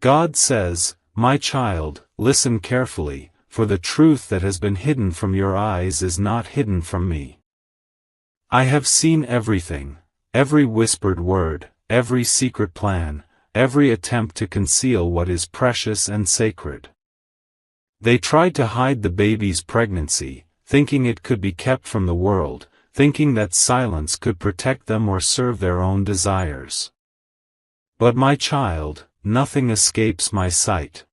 God says, "My child, listen carefully, for the truth that has been hidden from your eyes is not hidden from me. I have seen everything, every whispered word, every secret plan, every attempt to conceal what is precious and sacred." They tried to hide the baby's pregnancy, thinking it could be kept from the world, thinking that silence could protect them or serve their own desires. But my child, nothing escapes my sight.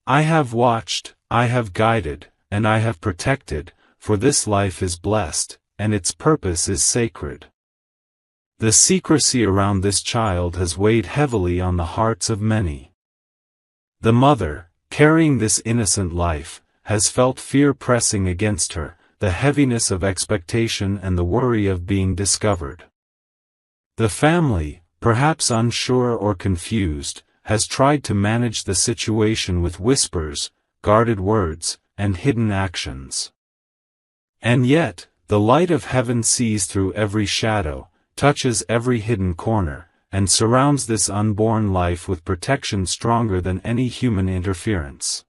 I have watched, I have guided, and I have protected, for this life is blessed, and its purpose is sacred. The secrecy around this child has weighed heavily on the hearts of many. The mother, carrying this innocent life, has felt fear pressing against her, the heaviness of expectation and the worry of being discovered. The family, perhaps unsure or confused, has tried to manage the situation with whispers, guarded words, and hidden actions. And yet, the light of heaven sees through every shadow, touches every hidden corner, and surrounds this unborn life with protection stronger than any human interference.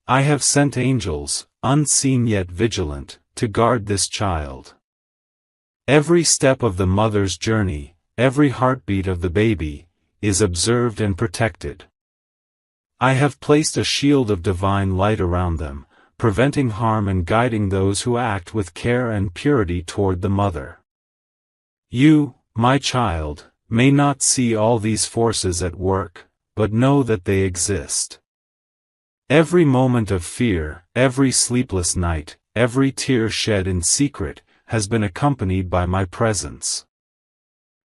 I have sent angels, unseen yet vigilant, to guard this child. Every step of the mother's journey, every heartbeat of the baby, is observed and protected. I have placed a shield of divine light around them, preventing harm and guiding those who act with care and purity toward the mother. You, my child, may not see all these forces at work, but know that they exist. Every moment of fear, every sleepless night, every tear shed in secret, has been accompanied by my presence.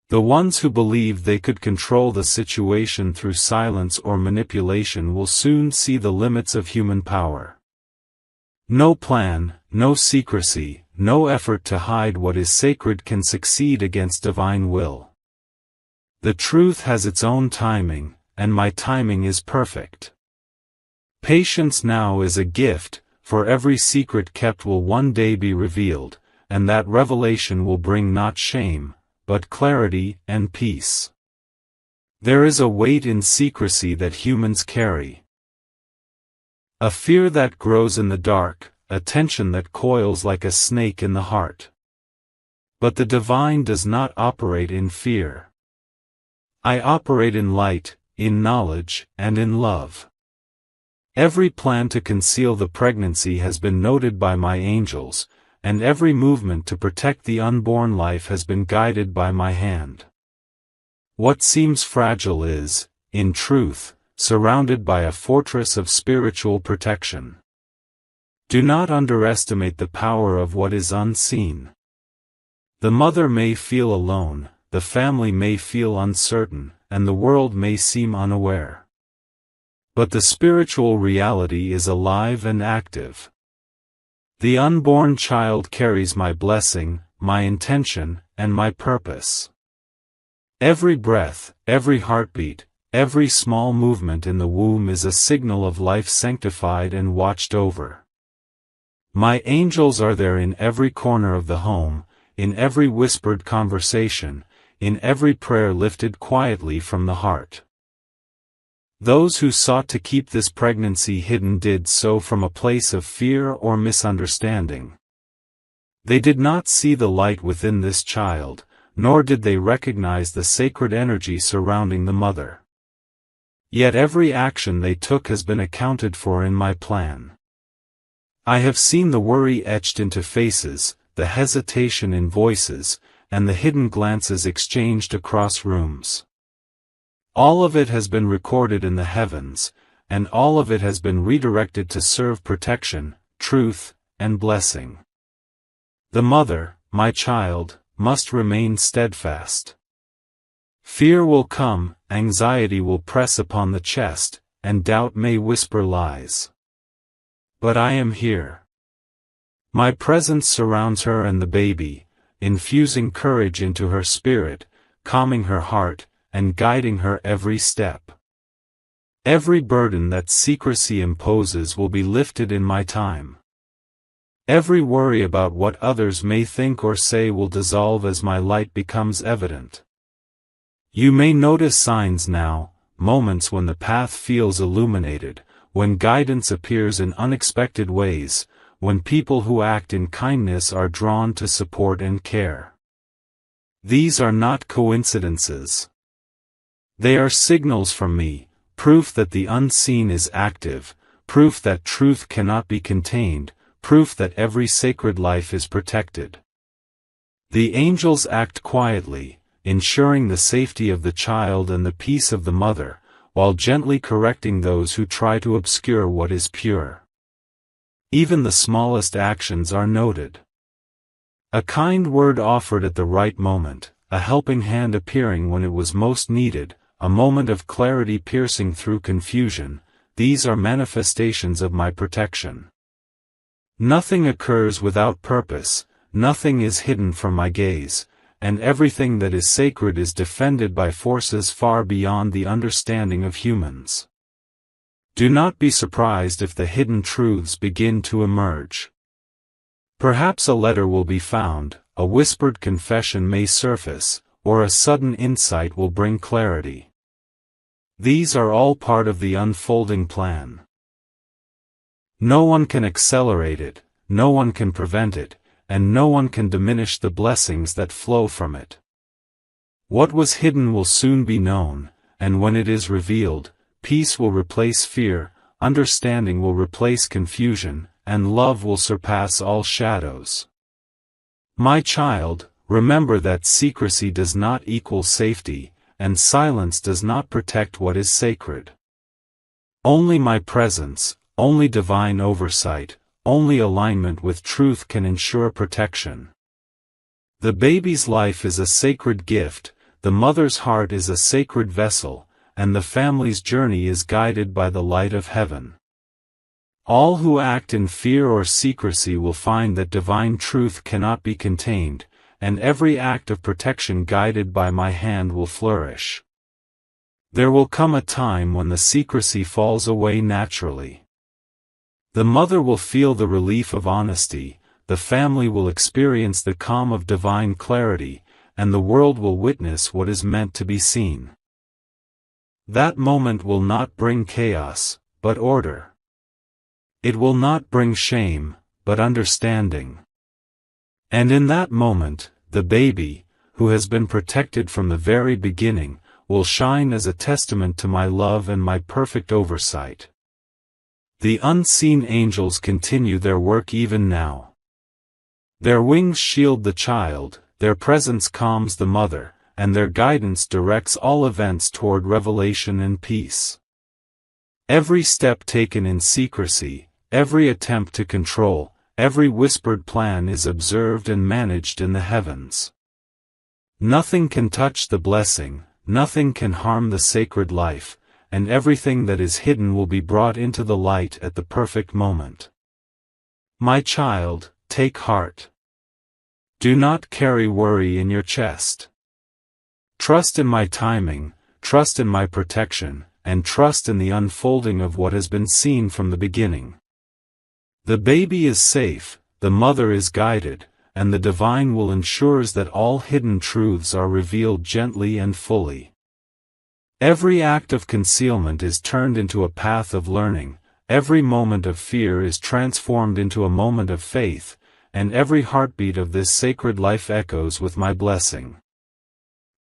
The ones who believed they could control the situation through silence or manipulation will soon see the limits of human power. No plan, no secrecy, no effort to hide what is sacred can succeed against divine will. The truth has its own timing, and my timing is perfect. Patience now is a gift, for every secret kept will one day be revealed, and that revelation will bring not shame, but clarity and peace. There is a weight in secrecy that humans carry. A fear that grows in the dark, a tension that coils like a snake in the heart. But the divine does not operate in fear. I operate in light, in knowledge, and in love. Every plan to conceal the pregnancy has been noted by my angels, and every movement to protect the unborn life has been guided by my hand. What seems fragile is, in truth, surrounded by a fortress of spiritual protection. Do not underestimate the power of what is unseen. The mother may feel alone, the family may feel uncertain, and the world may seem unaware. But the spiritual reality is alive and active. The unborn child carries my blessing, my intention, and my purpose. Every breath, every heartbeat, every small movement in the womb is a signal of life sanctified and watched over. My angels are there in every corner of the home, in every whispered conversation, in every prayer lifted quietly from the heart. Those who sought to keep this pregnancy hidden did so from a place of fear or misunderstanding. They did not see the light within this child, nor did they recognize the sacred energy surrounding the mother. Yet every action they took has been accounted for in my plan. I have seen the worry etched into faces, the hesitation in voices, and the hidden glances exchanged across rooms. All of it has been recorded in the heavens, and all of it has been redirected to serve protection, truth, and blessing. The mother, my child, must remain steadfast. Fear will come, anxiety will press upon the chest, and doubt may whisper lies. But I am here. My presence surrounds her and the baby, infusing courage into her spirit, calming her heart, and guiding her every step. Every burden that secrecy imposes will be lifted in my time. Every worry about what others may think or say will dissolve as my light becomes evident. You may notice signs now, moments when the path feels illuminated, when guidance appears in unexpected ways, when people who act in kindness are drawn to support and care. These are not coincidences. They are signals from me, proof that the unseen is active, proof that truth cannot be contained, proof that every sacred life is protected. The angels act quietly, ensuring the safety of the child and the peace of the mother, while gently correcting those who try to obscure what is pure. Even the smallest actions are noted. A kind word offered at the right moment, a helping hand appearing when it was most needed, a moment of clarity piercing through confusion, these are manifestations of my protection. Nothing occurs without purpose, nothing is hidden from my gaze, and everything that is sacred is defended by forces far beyond the understanding of humans. Do not be surprised if the hidden truths begin to emerge. Perhaps a letter will be found, a whispered confession may surface, or a sudden insight will bring clarity. These are all part of the unfolding plan. No one can accelerate it, no one can prevent it, and no one can diminish the blessings that flow from it. What was hidden will soon be known, and when it is revealed, peace will replace fear, understanding will replace confusion, and love will surpass all shadows. My child, remember that secrecy does not equal safety, and silence does not protect what is sacred. Only my presence, only divine oversight, only alignment with truth can ensure protection. The baby's life is a sacred gift, the mother's heart is a sacred vessel, and the family's journey is guided by the light of heaven. All who act in fear or secrecy will find that divine truth cannot be contained, and every act of protection guided by my hand will flourish. There will come a time when the secrecy falls away naturally. The mother will feel the relief of honesty, the family will experience the calm of divine clarity, and the world will witness what is meant to be seen. That moment will not bring chaos, but order. It will not bring shame, but understanding. And in that moment, the baby, who has been protected from the very beginning, will shine as a testament to my love and my perfect oversight. The unseen angels continue their work even now. Their wings shield the child, their presence calms the mother, and their guidance directs all events toward revelation and peace. Every step taken in secrecy, every attempt to control, every whispered plan is observed and managed in the heavens. Nothing can touch the blessing, nothing can harm the sacred life, and everything that is hidden will be brought into the light at the perfect moment. My child, take heart. Do not carry worry in your chest. Trust in my timing, trust in my protection, and trust in the unfolding of what has been seen from the beginning. The baby is safe, the mother is guided, and the divine will ensures that all hidden truths are revealed gently and fully. Every act of concealment is turned into a path of learning, every moment of fear is transformed into a moment of faith, and every heartbeat of this sacred life echoes with my blessing.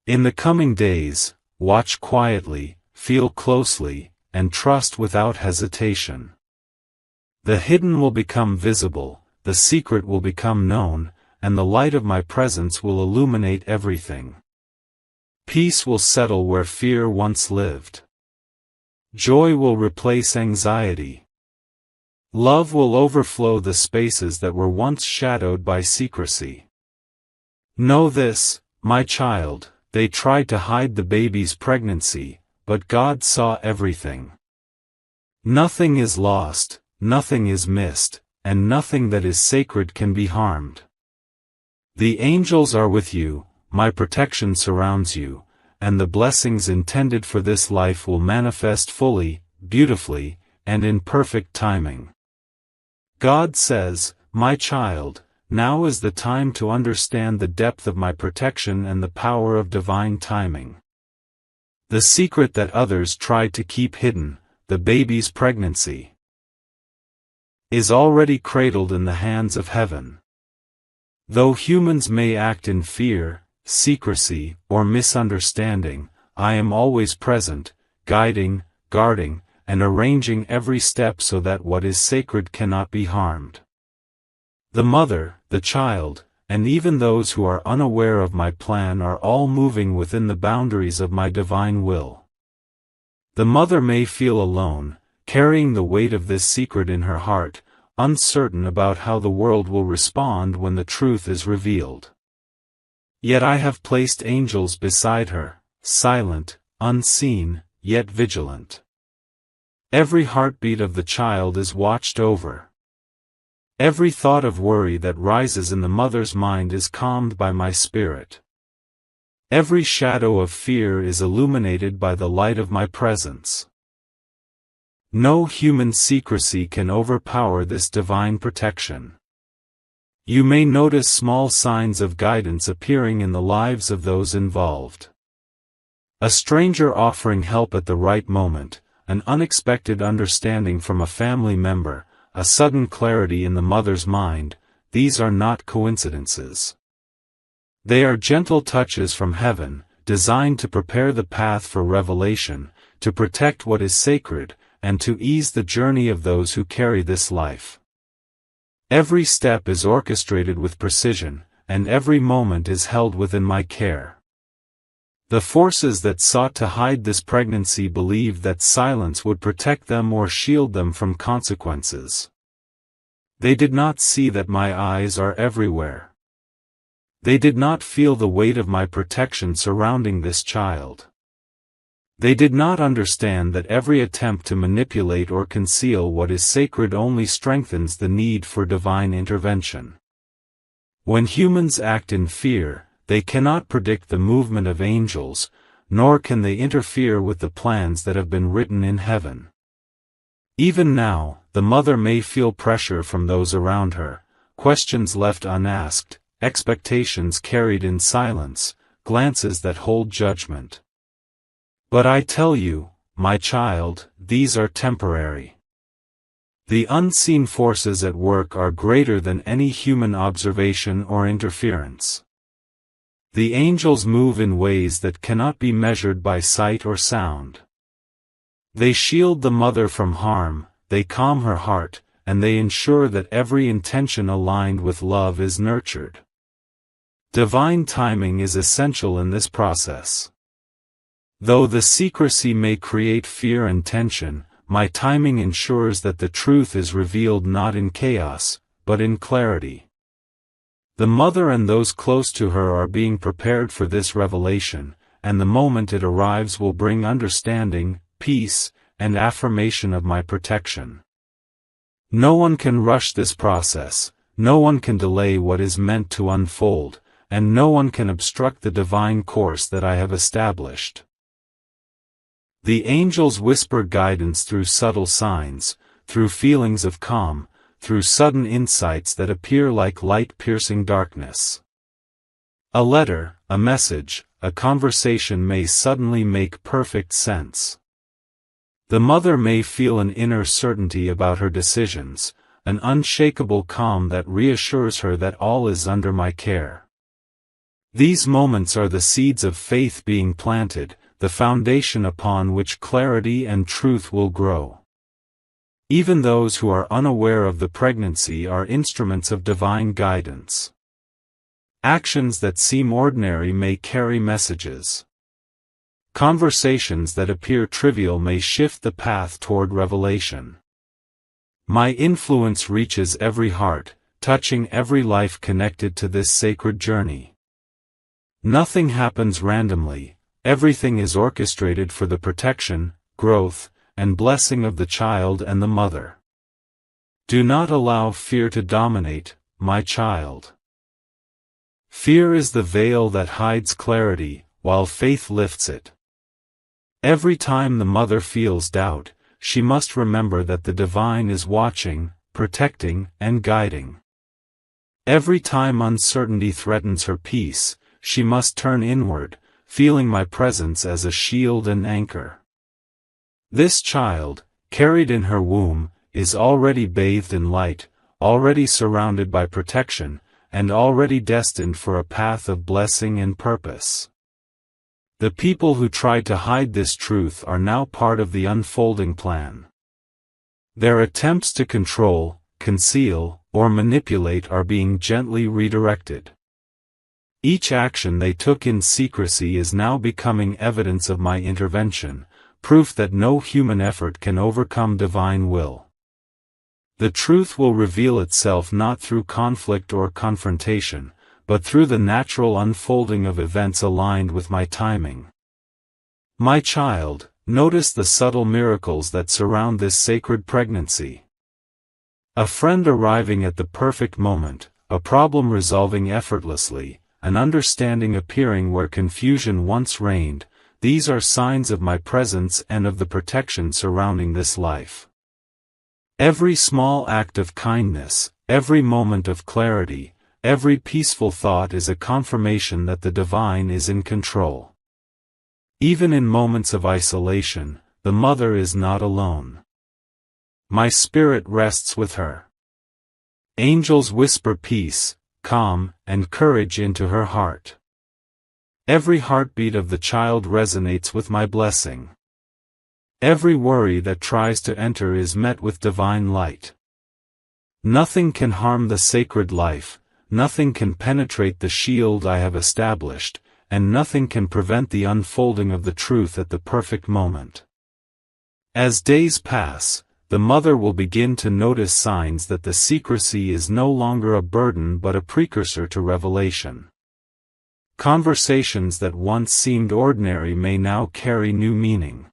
In the coming days, watch quietly, feel closely, and trust without hesitation. The hidden will become visible, the secret will become known, and the light of my presence will illuminate everything. Peace will settle where fear once lived. Joy will replace anxiety. Love will overflow the spaces that were once shadowed by secrecy. Know this, my child, they tried to hide the baby's pregnancy, but God saw everything. Nothing is lost, nothing is missed, and nothing that is sacred can be harmed. The angels are with you, my protection surrounds you, and the blessings intended for this life will manifest fully, beautifully, and in perfect timing. God says, my child, now is the time to understand the depth of my protection and the power of divine timing. The secret that others tried to keep hidden, the baby's pregnancy, is already cradled in the hands of heaven. Though humans may act in fear, secrecy, or misunderstanding, I am always present, guiding, guarding, and arranging every step so that what is sacred cannot be harmed. The mother, the child, and even those who are unaware of my plan are all moving within the boundaries of my divine will. The mother may feel alone, carrying the weight of this secret in her heart, uncertain about how the world will respond when the truth is revealed. Yet I have placed angels beside her, silent, unseen, yet vigilant. Every heartbeat of the child is watched over. Every thought of worry that rises in the mother's mind is calmed by my spirit. Every shadow of fear is illuminated by the light of my presence. No human secrecy can overpower this divine protection. You may notice small signs of guidance appearing in the lives of those involved. A stranger offering help at the right moment, an unexpected understanding from a family member, a sudden clarity in the mother's mind, these are not coincidences. They are gentle touches from heaven, designed to prepare the path for revelation, to protect what is sacred, and to ease the journey of those who carry this life. Every step is orchestrated with precision, and every moment is held within my care. The forces that sought to hide this pregnancy believed that silence would protect them or shield them from consequences. They did not see that my eyes are everywhere. They did not feel the weight of my protection surrounding this child. They did not understand that every attempt to manipulate or conceal what is sacred only strengthens the need for divine intervention. When humans act in fear, they cannot predict the movement of angels, nor can they interfere with the plans that have been written in heaven. Even now, the mother may feel pressure from those around her, questions left unasked, expectations carried in silence, glances that hold judgment. But I tell you, my child, these are temporary. The unseen forces at work are greater than any human observation or interference. The angels move in ways that cannot be measured by sight or sound. They shield the mother from harm, they calm her heart, and they ensure that every intention aligned with love is nurtured. Divine timing is essential in this process. Though the secrecy may create fear and tension, my timing ensures that the truth is revealed not in chaos, but in clarity. The mother and those close to her are being prepared for this revelation, and the moment it arrives will bring understanding, peace, and affirmation of my protection. No one can rush this process, no one can delay what is meant to unfold, and no one can obstruct the divine course that I have established. The angels whisper guidance through subtle signs, through feelings of calm, through sudden insights that appear like light piercing darkness. A letter, a message, a conversation may suddenly make perfect sense. The mother may feel an inner certainty about her decisions, an unshakable calm that reassures her that all is under my care. These moments are the seeds of faith being planted, the foundation upon which clarity and truth will grow. Even those who are unaware of the pregnancy are instruments of divine guidance. Actions that seem ordinary may carry messages. Conversations that appear trivial may shift the path toward revelation. My influence reaches every heart, touching every life connected to this sacred journey. Nothing happens randomly, everything is orchestrated for the protection, growth, and blessing of the child and the mother. Do not allow fear to dominate, my child. Fear is the veil that hides clarity, while faith lifts it. Every time the mother feels doubt, she must remember that the divine is watching, protecting, and guiding. Every time uncertainty threatens her peace, she must turn inward, feeling my presence as a shield and anchor. This child, carried in her womb, is already bathed in light, already surrounded by protection, and already destined for a path of blessing and purpose. The people who tried to hide this truth are now part of the unfolding plan. Their attempts to control, conceal, or manipulate are being gently redirected. Each action they took in secrecy is now becoming evidence of my intervention, proof that no human effort can overcome divine will. The truth will reveal itself not through conflict or confrontation, but through the natural unfolding of events aligned with my timing. My child, notice the subtle miracles that surround this sacred pregnancy. A friend arriving at the perfect moment, a problem resolving effortlessly, an understanding appearing where confusion once reigned, these are signs of my presence and of the protection surrounding this life. Every small act of kindness, every moment of clarity, every peaceful thought is a confirmation that the divine is in control. Even in moments of isolation, the mother is not alone. My spirit rests with her. Angels whisper peace, calm, and courage into her heart. Every heartbeat of the child resonates with my blessing. Every worry that tries to enter is met with divine light. Nothing can harm the sacred life, nothing can penetrate the shield I have established, and nothing can prevent the unfolding of the truth at the perfect moment. As days pass, the mother will begin to notice signs that the secrecy is no longer a burden but a precursor to revelation. Conversations that once seemed ordinary may now carry new meaning.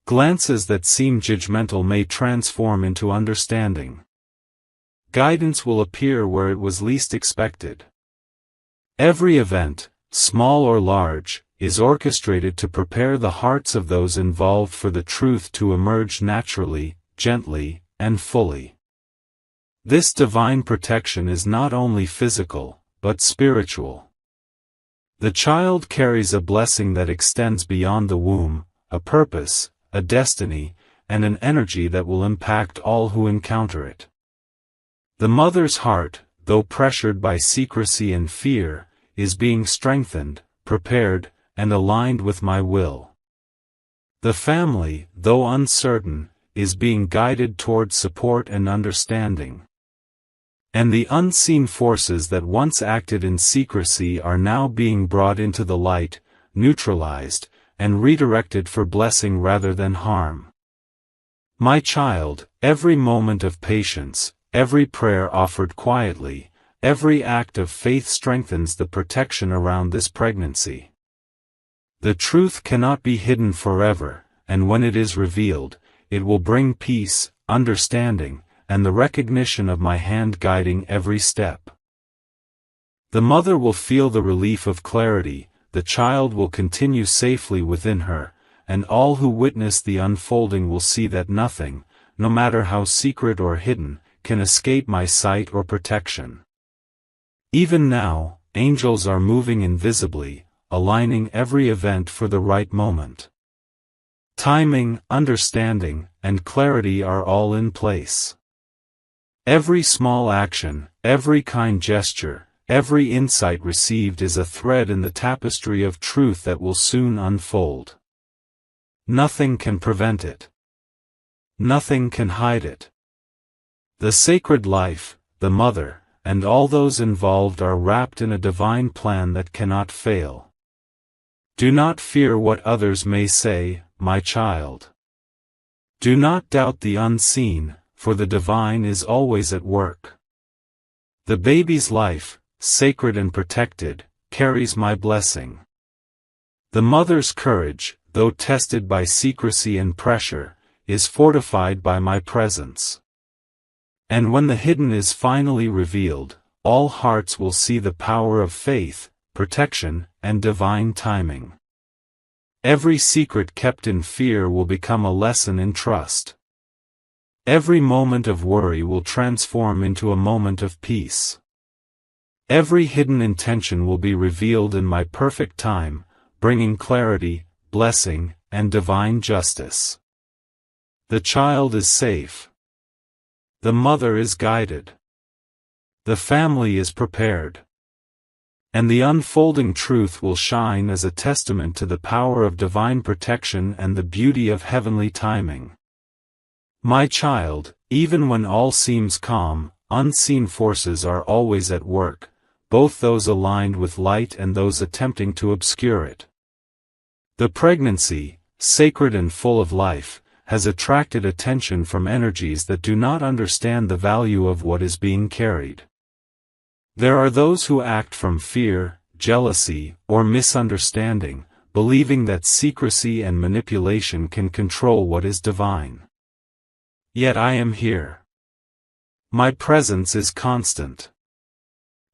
Glances that seemed judgmental may transform into understanding. Guidance will appear where it was least expected. Every event, small or large, is orchestrated to prepare the hearts of those involved for the truth to emerge naturally, gently, and fully. This divine protection is not only physical, but spiritual. The child carries a blessing that extends beyond the womb, a purpose, a destiny, and an energy that will impact all who encounter it. The mother's heart, though pressured by secrecy and fear, is being strengthened, prepared, and aligned with my will. The family, though uncertain, is being guided toward support and understanding. And the unseen forces that once acted in secrecy are now being brought into the light, neutralized, and redirected for blessing rather than harm. My child, every moment of patience, every prayer offered quietly, every act of faith strengthens the protection around this pregnancy. The truth cannot be hidden forever, and when it is revealed, it will bring peace, understanding, and the recognition of my hand guiding every step. The mother will feel the relief of clarity, the child will continue safely within her, and all who witness the unfolding will see that nothing, no matter how secret or hidden, can escape my sight or protection. Even now, angels are moving invisibly, aligning every event for the right moment. Timing, understanding, and clarity are all in place. Every small action, every kind gesture, every insight received is a thread in the tapestry of truth that will soon unfold. Nothing can prevent it. Nothing can hide it. The sacred life, the mother, and all those involved are wrapped in a divine plan that cannot fail. Do not fear what others may say, my child. Do not doubt the unseen, for the divine is always at work. The baby's life, sacred and protected, carries my blessing. The mother's courage, though tested by secrecy and pressure, is fortified by my presence. And when the hidden is finally revealed, all hearts will see the power of faith, protection, and divine timing. Every secret kept in fear will become a lesson in trust. Every moment of worry will transform into a moment of peace. Every hidden intention will be revealed in my perfect time, bringing clarity, blessing, and divine justice. The child is safe. The mother is guided. The family is prepared. And the unfolding truth will shine as a testament to the power of divine protection and the beauty of heavenly timing. My child, even when all seems calm, unseen forces are always at work, both those aligned with light and those attempting to obscure it. The pregnancy, sacred and full of life, has attracted attention from energies that do not understand the value of what is being carried. There are those who act from fear, jealousy, or misunderstanding, believing that secrecy and manipulation can control what is divine. Yet I am here. My presence is constant.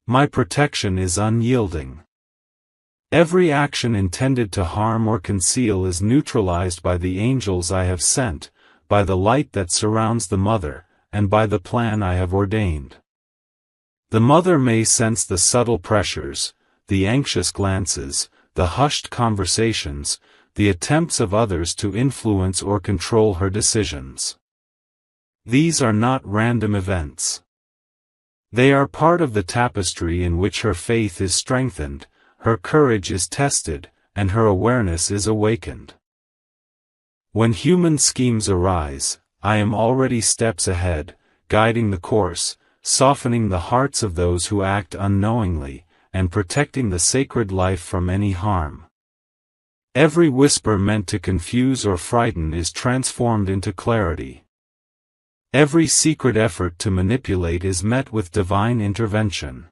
My protection is unyielding. Every action intended to harm or conceal is neutralized by the angels I have sent, by the light that surrounds the mother, and by the plan I have ordained. The mother may sense the subtle pressures, the anxious glances, the hushed conversations, the attempts of others to influence or control her decisions. These are not random events. They are part of the tapestry in which her faith is strengthened, her courage is tested, and her awareness is awakened. When human schemes arise, I am already steps ahead, guiding the course, softening the hearts of those who act unknowingly, and protecting the sacred life from any harm. Every whisper meant to confuse or frighten is transformed into clarity. Every secret effort to manipulate is met with divine intervention.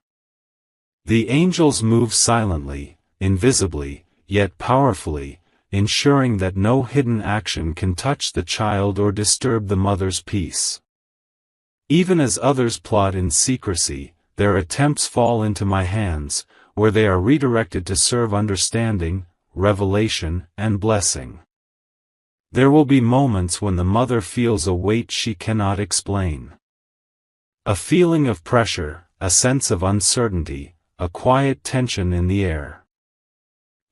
The angels move silently, invisibly, yet powerfully, ensuring that no hidden action can touch the child or disturb the mother's peace. Even as others plot in secrecy, their attempts fall into my hands, where they are redirected to serve understanding, revelation, and blessing. There will be moments when the mother feels a weight she cannot explain. A feeling of pressure, a sense of uncertainty, a quiet tension in the air.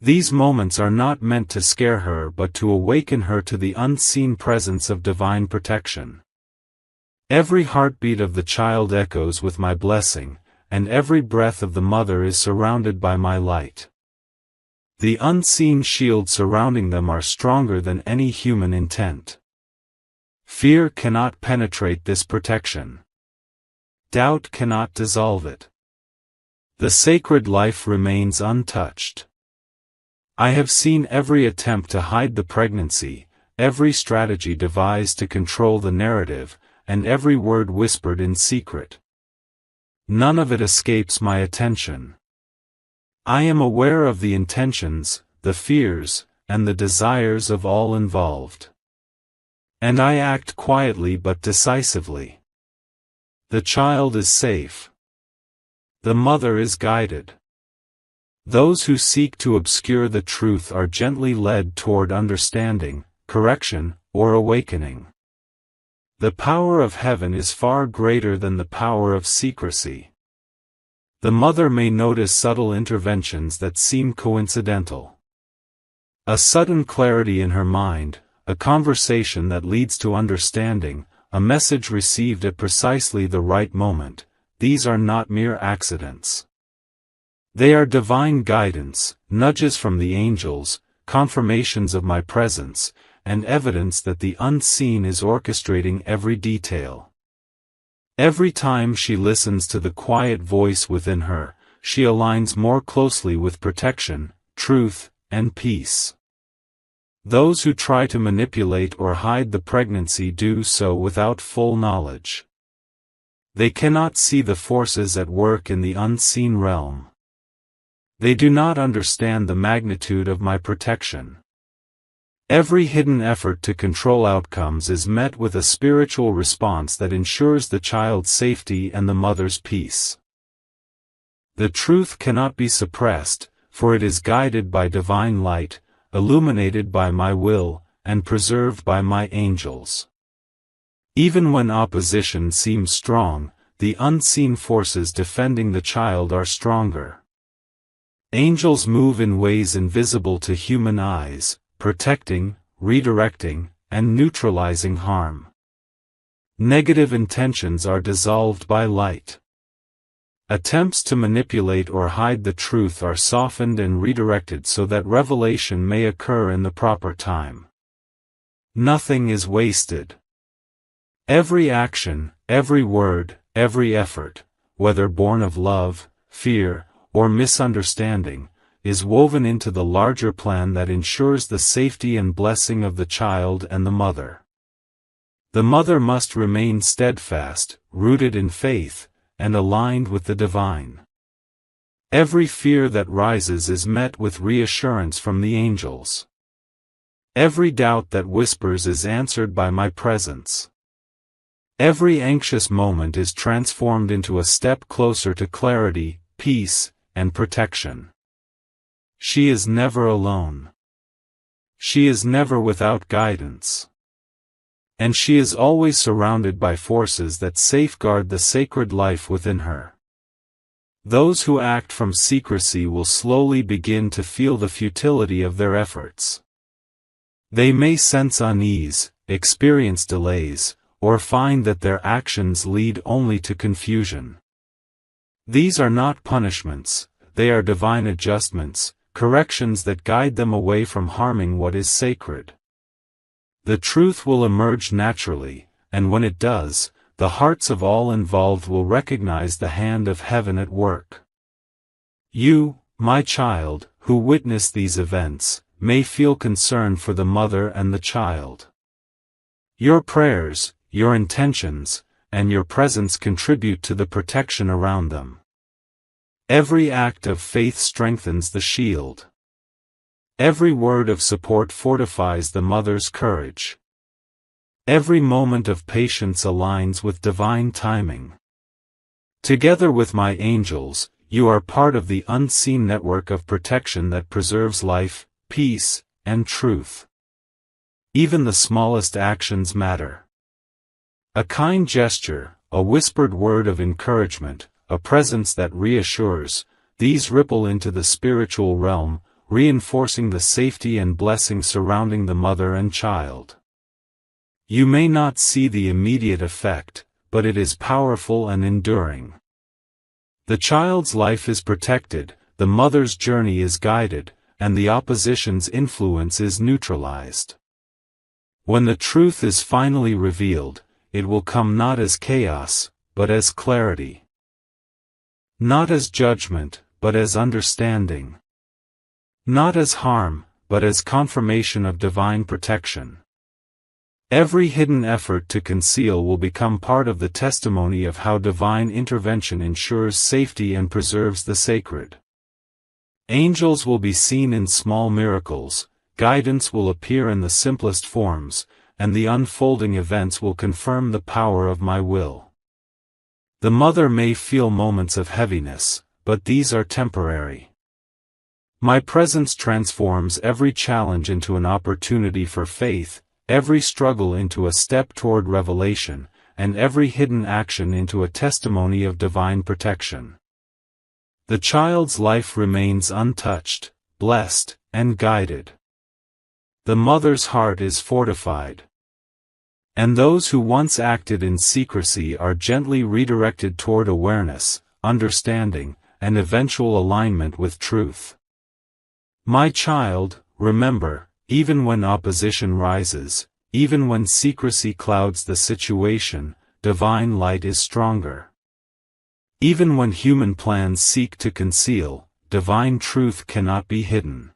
These moments are not meant to scare her but to awaken her to the unseen presence of divine protection. Every heartbeat of the child echoes with my blessing, and every breath of the mother is surrounded by my light. The unseen shields surrounding them are stronger than any human intent. Fear cannot penetrate this protection. Doubt cannot dissolve it. The sacred life remains untouched. I have seen every attempt to hide the pregnancy, every strategy devised to control the narrative, and every word whispered in secret. None of it escapes my attention. I am aware of the intentions, the fears, and the desires of all involved. And I act quietly but decisively. The child is safe. The mother is guided. Those who seek to obscure the truth are gently led toward understanding, correction, or awakening. The power of heaven is far greater than the power of secrecy. The mother may notice subtle interventions that seem coincidental. A sudden clarity in her mind, a conversation that leads to understanding, a message received at precisely the right moment. These are not mere accidents. They are divine guidance, nudges from the angels, confirmations of my presence, and evidence that the unseen is orchestrating every detail. Every time she listens to the quiet voice within her, she aligns more closely with protection, truth, and peace. Those who try to manipulate or hide the pregnancy do so without full knowledge. They cannot see the forces at work in the unseen realm. They do not understand the magnitude of my protection. Every hidden effort to control outcomes is met with a spiritual response that ensures the child's safety and the mother's peace. The truth cannot be suppressed, for it is guided by divine light, illuminated by my will, and preserved by my angels. Even when opposition seems strong, the unseen forces defending the child are stronger. Angels move in ways invisible to human eyes, protecting, redirecting, and neutralizing harm. Negative intentions are dissolved by light. Attempts to manipulate or hide the truth are softened and redirected so that revelation may occur in the proper time. Nothing is wasted. Every action, every word, every effort, whether born of love, fear, or misunderstanding, is woven into the larger plan that ensures the safety and blessing of the child and the mother. The mother must remain steadfast, rooted in faith, and aligned with the divine. Every fear that rises is met with reassurance from the angels. Every doubt that whispers is answered by my presence. Every anxious moment is transformed into a step closer to clarity, peace, and protection. She is never alone. She is never without guidance. And she is always surrounded by forces that safeguard the sacred life within her. Those who act from secrecy will slowly begin to feel the futility of their efforts. They may sense unease, experience delays, or find that their actions lead only to confusion. These are not punishments, they are divine adjustments, corrections that guide them away from harming what is sacred. The truth will emerge naturally, and when it does, the hearts of all involved will recognize the hand of heaven at work. You, my child, who witness these events, may feel concern for the mother and the child. Your prayers, your intentions, and your presence contribute to the protection around them. Every act of faith strengthens the shield. Every word of support fortifies the mother's courage. Every moment of patience aligns with divine timing. Together with my angels, you are part of the unseen network of protection that preserves life, peace, and truth. Even the smallest actions matter. A kind gesture, a whispered word of encouragement, a presence that reassures, these ripple into the spiritual realm, reinforcing the safety and blessing surrounding the mother and child. You may not see the immediate effect, but it is powerful and enduring. The child's life is protected, the mother's journey is guided, and the opposition's influence is neutralized. When the truth is finally revealed, it will come not as chaos, but as clarity. Not as judgment, but as understanding. Not as harm, but as confirmation of divine protection. Every hidden effort to conceal will become part of the testimony of how divine intervention ensures safety and preserves the sacred. Angels will be seen in small miracles, guidance will appear in the simplest forms, and the unfolding events will confirm the power of my will. The mother may feel moments of heaviness, but these are temporary. My presence transforms every challenge into an opportunity for faith, every struggle into a step toward revelation, and every hidden action into a testimony of divine protection. The child's life remains untouched, blessed, and guided. The mother's heart is fortified. And those who once acted in secrecy are gently redirected toward awareness, understanding, and eventual alignment with truth. My child, remember, even when opposition rises, even when secrecy clouds the situation, divine light is stronger. Even when human plans seek to conceal, divine truth cannot be hidden.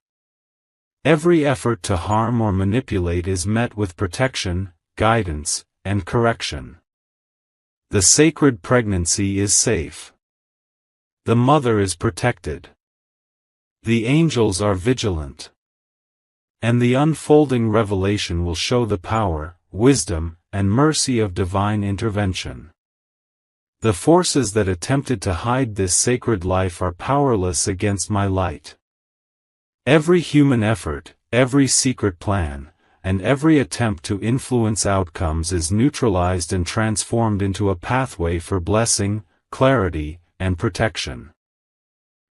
Every effort to harm or manipulate is met with protection, guidance, and correction. The sacred pregnancy is safe. The mother is protected. The angels are vigilant. And the unfolding revelation will show the power, wisdom, and mercy of divine intervention. The forces that attempted to hide this sacred life are powerless against my light. Every human effort, every secret plan, and every attempt to influence outcomes is neutralized and transformed into a pathway for blessing, clarity, and protection.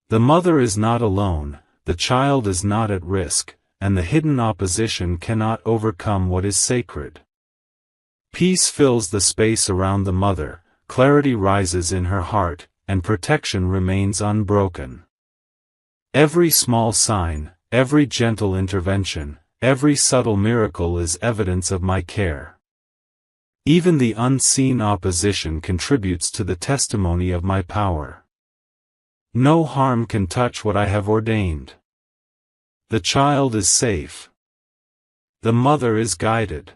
The mother is not alone, the child is not at risk, and the hidden opposition cannot overcome what is sacred. Peace fills the space around the mother, clarity rises in her heart, and protection remains unbroken. Every small sign, every gentle intervention, every subtle miracle is evidence of my care. Even the unseen opposition contributes to the testimony of my power. No harm can touch what I have ordained. The child is safe. The mother is guided.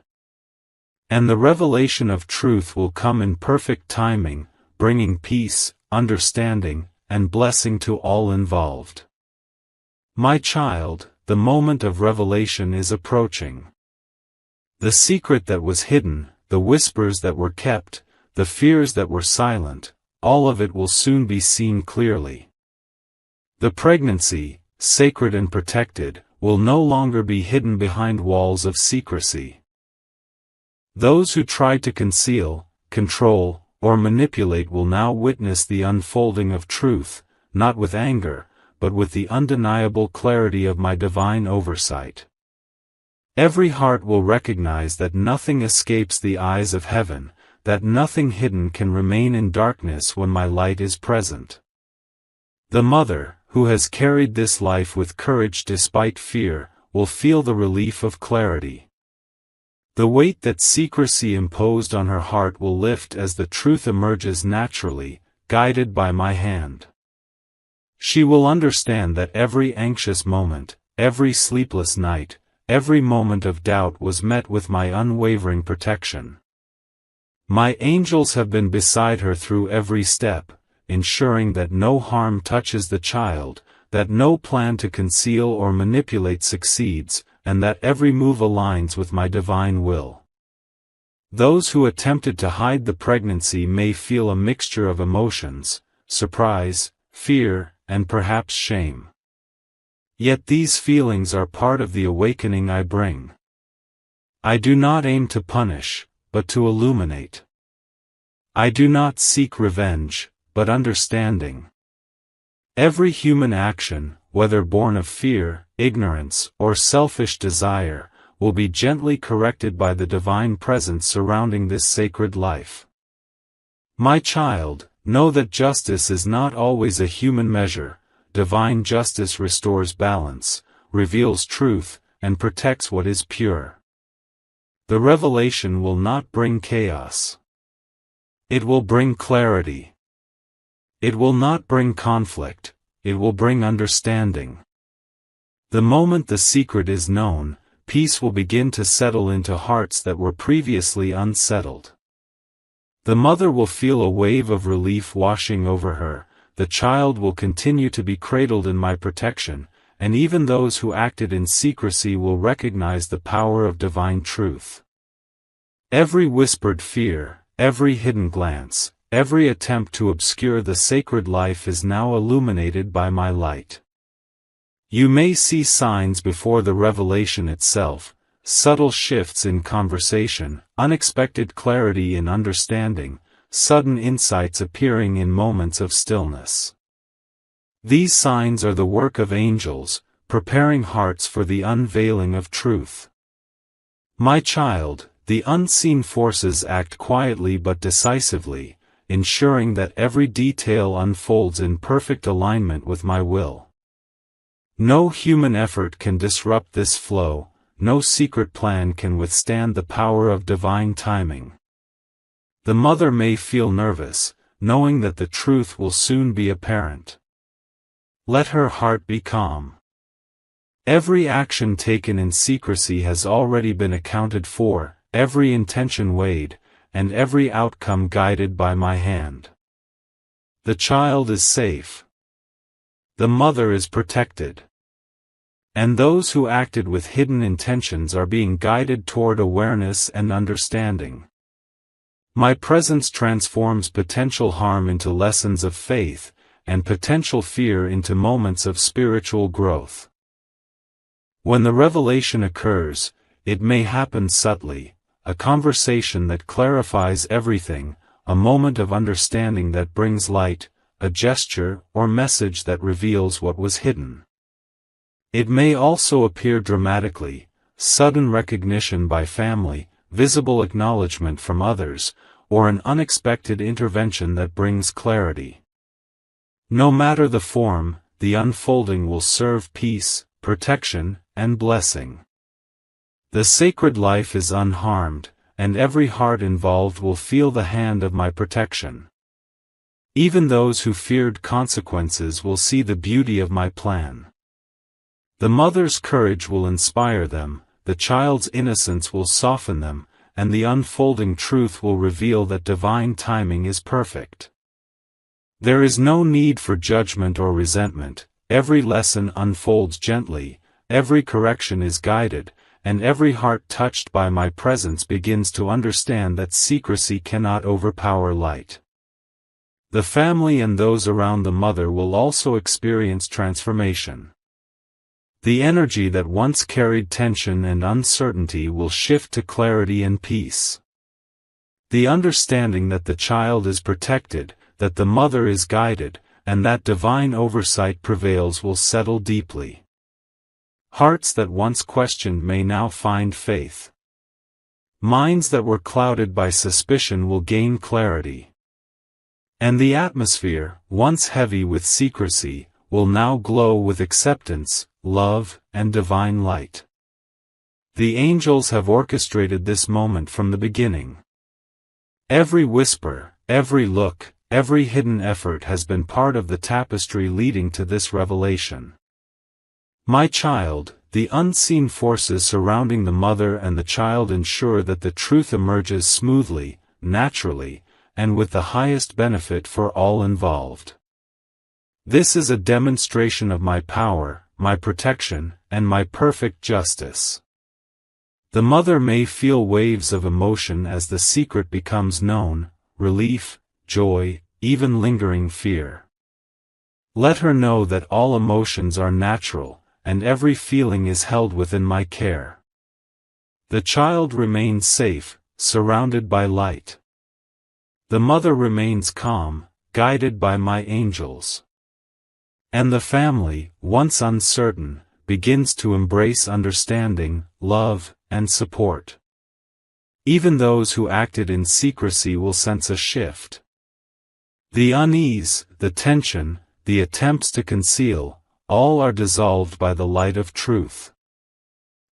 And the revelation of truth will come in perfect timing, bringing peace, understanding, and blessing to all involved. My child, the moment of revelation is approaching. The secret that was hidden, the whispers that were kept, the fears that were silent, all of it will soon be seen clearly. The pregnancy, sacred and protected, will no longer be hidden behind walls of secrecy. Those who tried to conceal, control, or manipulate will now witness the unfolding of truth, not with anger, but with the undeniable clarity of my divine oversight. Every heart will recognize that nothing escapes the eyes of heaven, that nothing hidden can remain in darkness when my light is present. The mother, who has carried this life with courage despite fear, will feel the relief of clarity. The weight that secrecy imposed on her heart will lift as the truth emerges naturally, guided by my hand. She will understand that every anxious moment, every sleepless night, every moment of doubt was met with my unwavering protection. My angels have been beside her through every step, ensuring that no harm touches the child, that no plan to conceal or manipulate succeeds, and that every move aligns with my divine will. Those who attempted to hide the pregnancy may feel a mixture of emotions, surprise, fear, and perhaps shame. Yet these feelings are part of the awakening I bring. I do not aim to punish, but to illuminate. I do not seek revenge, but understanding. Every human action, whether born of fear, ignorance, or selfish desire, will be gently corrected by the divine presence surrounding this sacred life. My child, know that justice is not always a human measure. Divine justice restores balance, reveals truth, and protects what is pure. The revelation will not bring chaos. It will bring clarity. It will not bring conflict, it will bring understanding. The moment the secret is known, peace will begin to settle into hearts that were previously unsettled. The mother will feel a wave of relief washing over her, the child will continue to be cradled in my protection, and even those who acted in secrecy will recognize the power of divine truth. Every whispered fear, every hidden glance, every attempt to obscure the sacred life is now illuminated by my light. You may see signs before the revelation itself, subtle shifts in conversation, unexpected clarity in understanding, sudden insights appearing in moments of stillness. These signs are the work of angels, preparing hearts for the unveiling of truth. My child, the unseen forces act quietly but decisively, ensuring that every detail unfolds in perfect alignment with my will. No human effort can disrupt this flow, no secret plan can withstand the power of divine timing. The mother may feel nervous, knowing that the truth will soon be apparent. Let her heart be calm. Every action taken in secrecy has already been accounted for, every intention weighed, and every outcome guided by my hand. The child is safe. The mother is protected. And those who acted with hidden intentions are being guided toward awareness and understanding. My presence transforms potential harm into lessons of faith, and potential fear into moments of spiritual growth. When the revelation occurs, it may happen subtly, a conversation that clarifies everything, a moment of understanding that brings light, a gesture or message that reveals what was hidden. It may also appear dramatically, sudden recognition by family, visible acknowledgement from others, or an unexpected intervention that brings clarity. No matter the form, the unfolding will serve peace, protection, and blessing. The sacred life is unharmed, and every heart involved will feel the hand of my protection. Even those who feared consequences will see the beauty of my plan. The mother's courage will inspire them, the child's innocence will soften them, and the unfolding truth will reveal that divine timing is perfect. There is no need for judgment or resentment, every lesson unfolds gently, every correction is guided, and every heart touched by my presence begins to understand that secrecy cannot overpower light. The family and those around the mother will also experience transformation. The energy that once carried tension and uncertainty will shift to clarity and peace. The understanding that the child is protected, that the mother is guided, and that divine oversight prevails will settle deeply. Hearts that once questioned may now find faith. Minds that were clouded by suspicion will gain clarity. And the atmosphere, once heavy with secrecy, will now glow with acceptance, love, and divine light. The angels have orchestrated this moment from the beginning. Every whisper, every look, every hidden effort has been part of the tapestry leading to this revelation. My child, the unseen forces surrounding the mother and the child ensure that the truth emerges smoothly, naturally, and with the highest benefit for all involved. This is a demonstration of my power, my protection, and my perfect justice. The mother may feel waves of emotion as the secret becomes known, relief, joy, even lingering fear. Let her know that all emotions are natural, and every feeling is held within my care. The child remains safe, surrounded by light. The mother remains calm, guided by my angels. And the family, once uncertain, begins to embrace understanding, love, and support. Even those who acted in secrecy will sense a shift. The unease, the tension, the attempts to conceal, all are dissolved by the light of truth.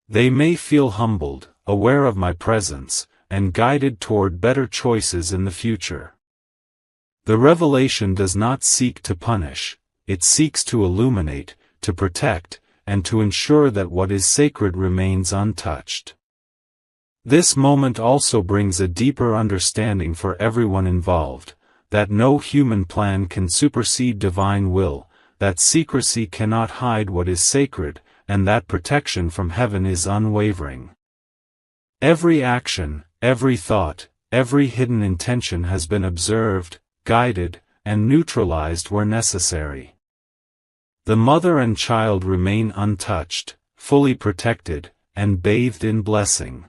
They may feel humbled, aware of my presence, and guided toward better choices in the future. The revelation does not seek to punish, it seeks to illuminate, to protect, and to ensure that what is sacred remains untouched. This moment also brings a deeper understanding for everyone involved, that no human plan can supersede divine will, that secrecy cannot hide what is sacred, and that protection from heaven is unwavering. Every action, every thought, every hidden intention has been observed, guided, and neutralized where necessary. The mother and child remain untouched, fully protected, and bathed in blessing.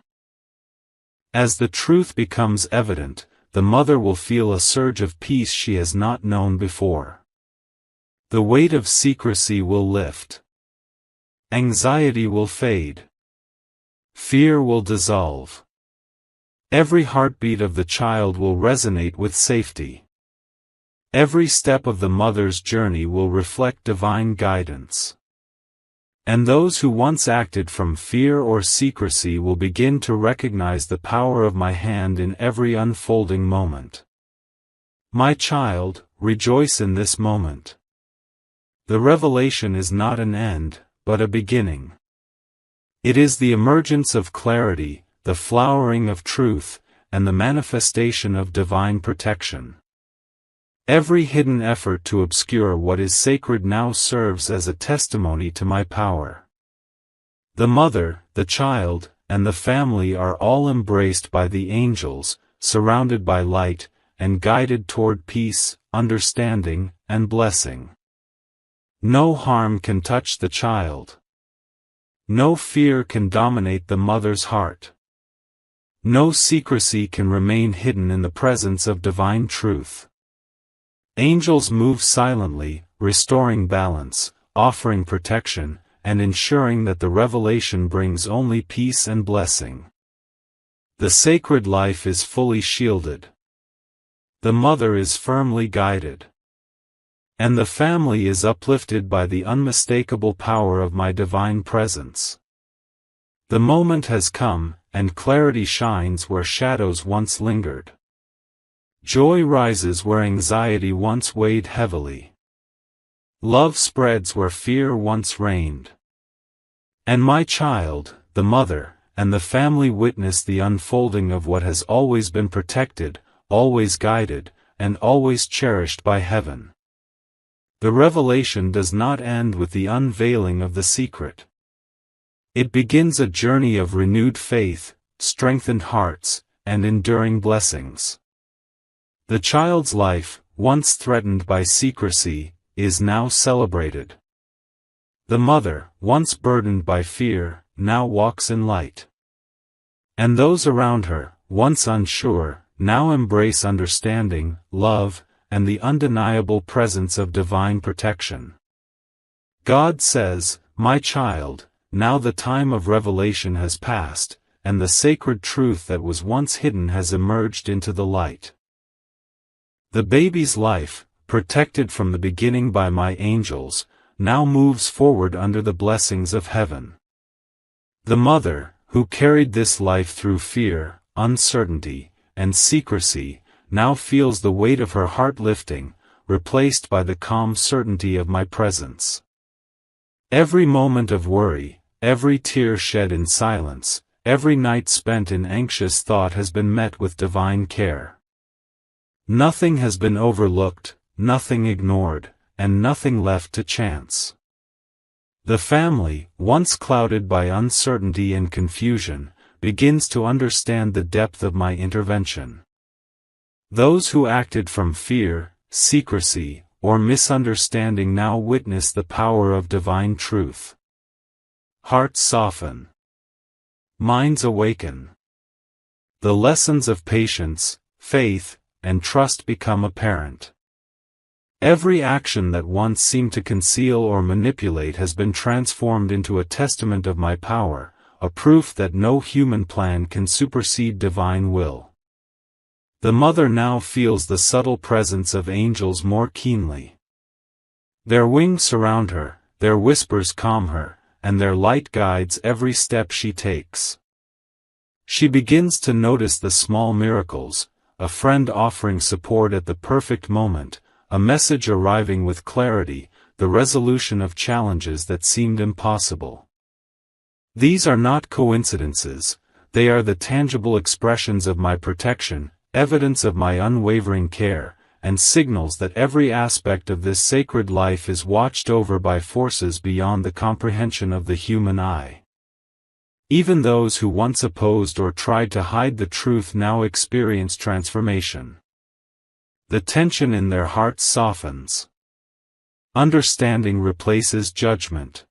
As the truth becomes evident, the mother will feel a surge of peace she has not known before. The weight of secrecy will lift. Anxiety will fade. Fear will dissolve. Every heartbeat of the child will resonate with safety. Every step of the mother's journey will reflect divine guidance. And those who once acted from fear or secrecy will begin to recognize the power of my hand in every unfolding moment. My child, rejoice in this moment. The revelation is not an end, but a beginning. It is the emergence of clarity, the flowering of truth, and the manifestation of divine protection. Every hidden effort to obscure what is sacred now serves as a testimony to my power. The mother, the child, and the family are all embraced by the angels, surrounded by light, and guided toward peace, understanding, and blessing. No harm can touch the child. No fear can dominate the mother's heart. No secrecy can remain hidden in the presence of divine truth. Angels move silently, restoring balance, offering protection, and ensuring that the revelation brings only peace and blessing. The sacred life is fully shielded. The mother is firmly guided. And the family is uplifted by the unmistakable power of my divine presence. The moment has come, and clarity shines where shadows once lingered. Joy rises where anxiety once weighed heavily. Love spreads where fear once reigned. And my child, the mother, and the family witness the unfolding of what has always been protected, always guided, and always cherished by heaven. The revelation does not end with the unveiling of the secret. It begins a journey of renewed faith, strengthened hearts, and enduring blessings. The child's life, once threatened by secrecy, is now celebrated. The mother, once burdened by fear, now walks in light. And those around her, once unsure, now embrace understanding, love, and the undeniable presence of divine protection. God says, "My child, now the time of revelation has passed, and the sacred truth that was once hidden has emerged into the light." The baby's life, protected from the beginning by my angels, now moves forward under the blessings of heaven. The mother, who carried this life through fear, uncertainty, and secrecy, now feels the weight of her heart lifting, replaced by the calm certainty of my presence. Every moment of worry, every tear shed in silence, every night spent in anxious thought has been met with divine care. Nothing has been overlooked, nothing ignored, and nothing left to chance. The family, once clouded by uncertainty and confusion, begins to understand the depth of my intervention. Those who acted from fear, secrecy, or misunderstanding now witness the power of divine truth. Hearts soften. Minds awaken. The lessons of patience, faith, and trust become apparent. Every action that once seemed to conceal or manipulate has been transformed into a testament of my power, a proof that no human plan can supersede divine will. The mother now feels the subtle presence of angels more keenly. Their wings surround her, their whispers calm her, and their light guides every step she takes. She begins to notice the small miracles, a friend offering support at the perfect moment, a message arriving with clarity, the resolution of challenges that seemed impossible. These are not coincidences, they are the tangible expressions of my protection, evidence of my unwavering care, and signals that every aspect of this sacred life is watched over by forces beyond the comprehension of the human eye. Even those who once opposed or tried to hide the truth now experience transformation. The tension in their hearts softens. Understanding replaces judgment.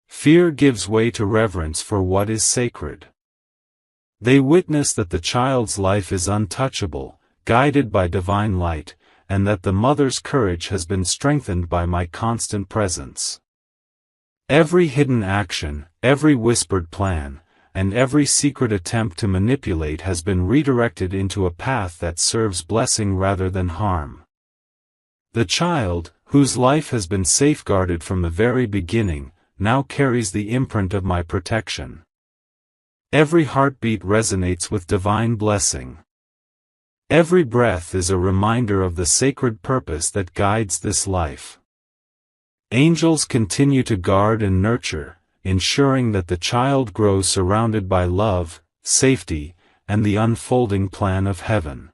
Fear gives way to reverence for what is sacred. They witness that the child's life is untouchable, guided by divine light, and that the mother's courage has been strengthened by my constant presence. Every hidden action, every whispered plan, and every secret attempt to manipulate has been redirected into a path that serves blessing rather than harm. The child, whose life has been safeguarded from the very beginning, now carries the imprint of my protection. Every heartbeat resonates with divine blessing. Every breath is a reminder of the sacred purpose that guides this life. Angels continue to guard and nurture, ensuring that the child grows surrounded by love, safety, and the unfolding plan of heaven.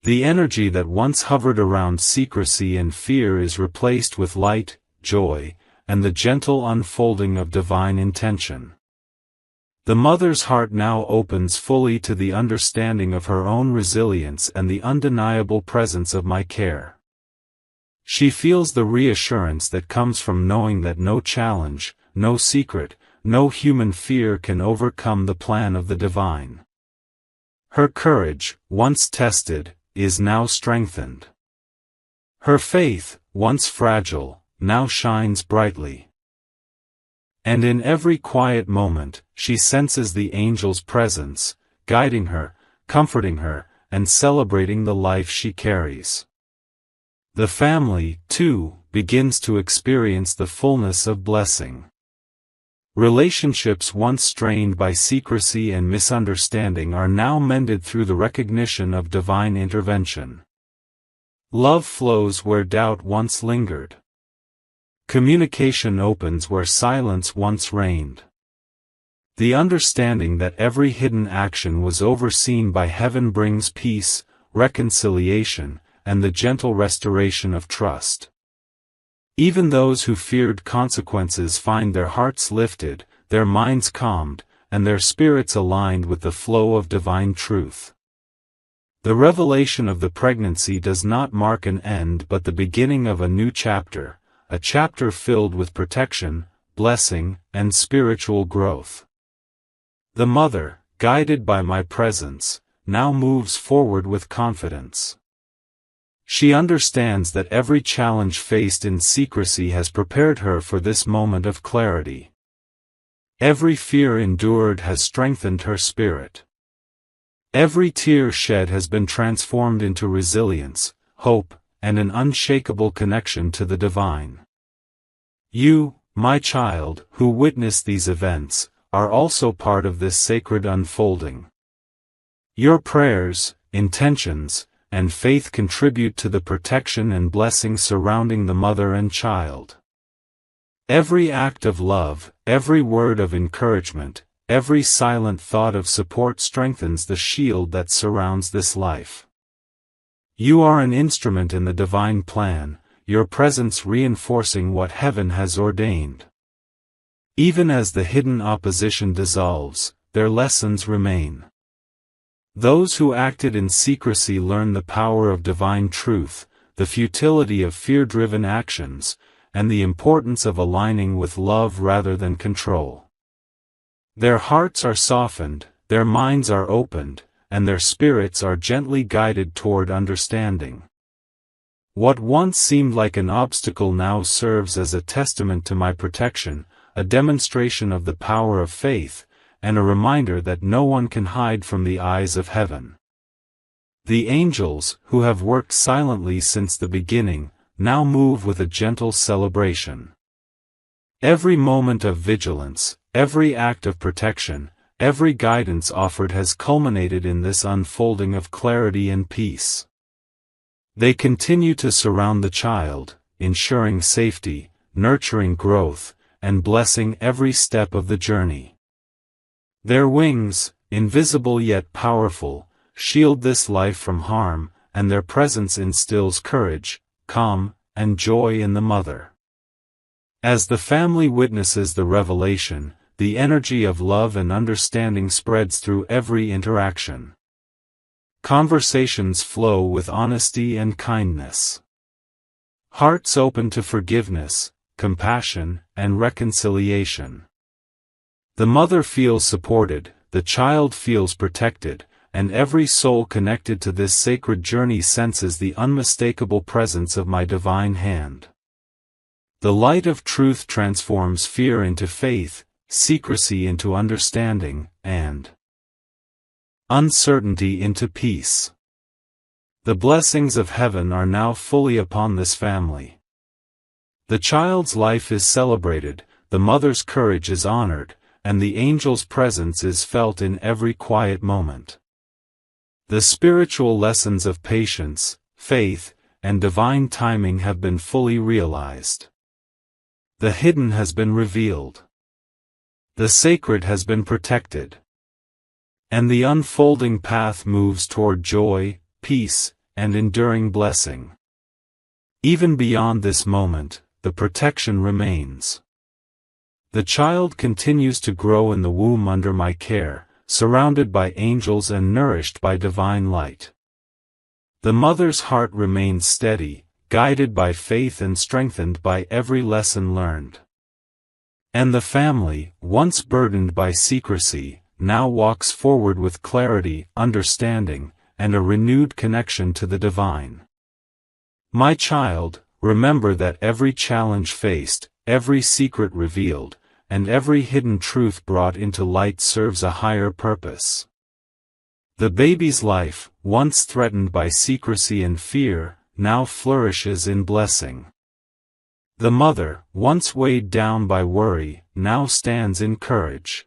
The energy that once hovered around secrecy and fear is replaced with light, joy, and the gentle unfolding of divine intention. The mother's heart now opens fully to the understanding of her own resilience and the undeniable presence of my care. She feels the reassurance that comes from knowing that no challenge, no secret, no human fear can overcome the plan of the divine. Her courage, once tested, is now strengthened. Her faith, once fragile, now shines brightly. And in every quiet moment, she senses the angel's presence, guiding her, comforting her, and celebrating the life she carries. The family, too, begins to experience the fullness of blessing. Relationships once strained by secrecy and misunderstanding are now mended through the recognition of divine intervention. Love flows where doubt once lingered. Communication opens where silence once reigned. The understanding that every hidden action was overseen by heaven brings peace, reconciliation, and the gentle restoration of trust. Even those who feared consequences find their hearts lifted, their minds calmed, and their spirits aligned with the flow of divine truth. The revelation of the pregnancy does not mark an end but the beginning of a new chapter, a chapter filled with protection, blessing, and spiritual growth. The mother, guided by my presence, now moves forward with confidence. She understands that every challenge faced in secrecy has prepared her for this moment of clarity. Every fear endured has strengthened her spirit. Every tear shed has been transformed into resilience, hope, and an unshakable connection to the divine. You, my child, who witness these events, are also part of this sacred unfolding. Your prayers, intentions, and faith contribute to the protection and blessing surrounding the mother and child. Every act of love, every word of encouragement, every silent thought of support strengthens the shield that surrounds this life. You are an instrument in the divine plan, your presence reinforcing what heaven has ordained. Even as the hidden opposition dissolves, their lessons remain. Those who acted in secrecy learn the power of divine truth, the futility of fear-driven actions, and the importance of aligning with love rather than control. Their hearts are softened, their minds are opened, and their spirits are gently guided toward understanding. What once seemed like an obstacle now serves as a testament to my protection, a demonstration of the power of faith, and a reminder that no one can hide from the eyes of heaven. The angels, who have worked silently since the beginning, now move with a gentle celebration. Every moment of vigilance, every act of protection, every guidance offered has culminated in this unfolding of clarity and peace. They continue to surround the child, ensuring safety, nurturing growth, and blessing every step of the journey. Their wings, invisible yet powerful, shield this life from harm, and their presence instills courage, calm, and joy in the mother. As the family witnesses the revelation, the energy of love and understanding spreads through every interaction. Conversations flow with honesty and kindness. Hearts open to forgiveness, compassion, and reconciliation. The mother feels supported, the child feels protected, and every soul connected to this sacred journey senses the unmistakable presence of my divine hand. The light of truth transforms fear into faith, secrecy into understanding, and uncertainty into peace. The blessings of heaven are now fully upon this family. The child's life is celebrated, the mother's courage is honored, and the angel's presence is felt in every quiet moment. The spiritual lessons of patience, faith, and divine timing have been fully realized. The hidden has been revealed. The sacred has been protected. And the unfolding path moves toward joy, peace, and enduring blessing. Even beyond this moment, the protection remains. The child continues to grow in the womb under my care, surrounded by angels and nourished by divine light. The mother's heart remains steady, guided by faith and strengthened by every lesson learned. And the family, once burdened by secrecy, now walks forward with clarity, understanding, and a renewed connection to the divine. My child, remember that every challenge faced, every secret revealed, and every hidden truth brought into light serves a higher purpose. The baby's life, once threatened by secrecy and fear, now flourishes in blessing. The mother, once weighed down by worry, now stands in courage.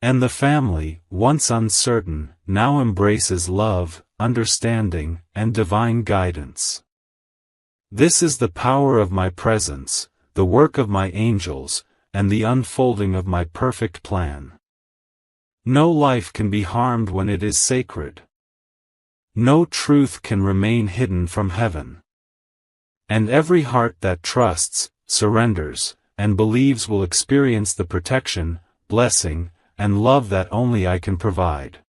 And the family, once uncertain, now embraces love, understanding, and divine guidance. This is the power of my presence, the work of my angels, and the unfolding of my perfect plan. No life can be harmed when it is sacred. No truth can remain hidden from heaven. And every heart that trusts, surrenders, and believes will experience the protection, blessing, and love that only I can provide.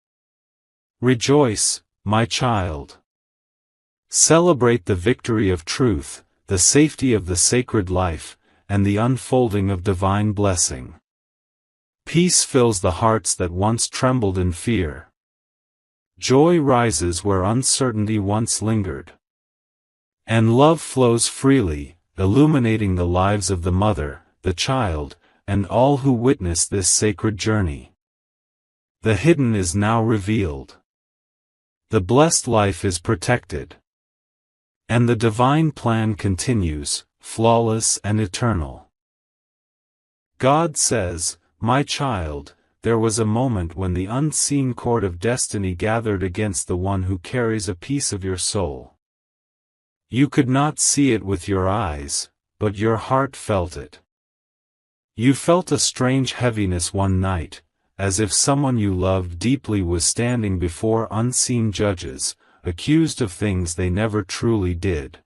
Rejoice, my child. Celebrate the victory of truth, the safety of the sacred life, and the unfolding of divine blessing. Peace fills the hearts that once trembled in fear. Joy rises where uncertainty once lingered. And love flows freely, illuminating the lives of the mother, the child, and all who witness this sacred journey. The hidden is now revealed. The blessed life is protected. And the divine plan continues, flawless and eternal. God says, "My child, there was a moment when the unseen cord of destiny gathered against the one who carries a piece of your soul. You could not see it with your eyes, but your heart felt it. You felt a strange heaviness one night, as if someone you loved deeply was standing before unseen judges, accused of things they never truly did.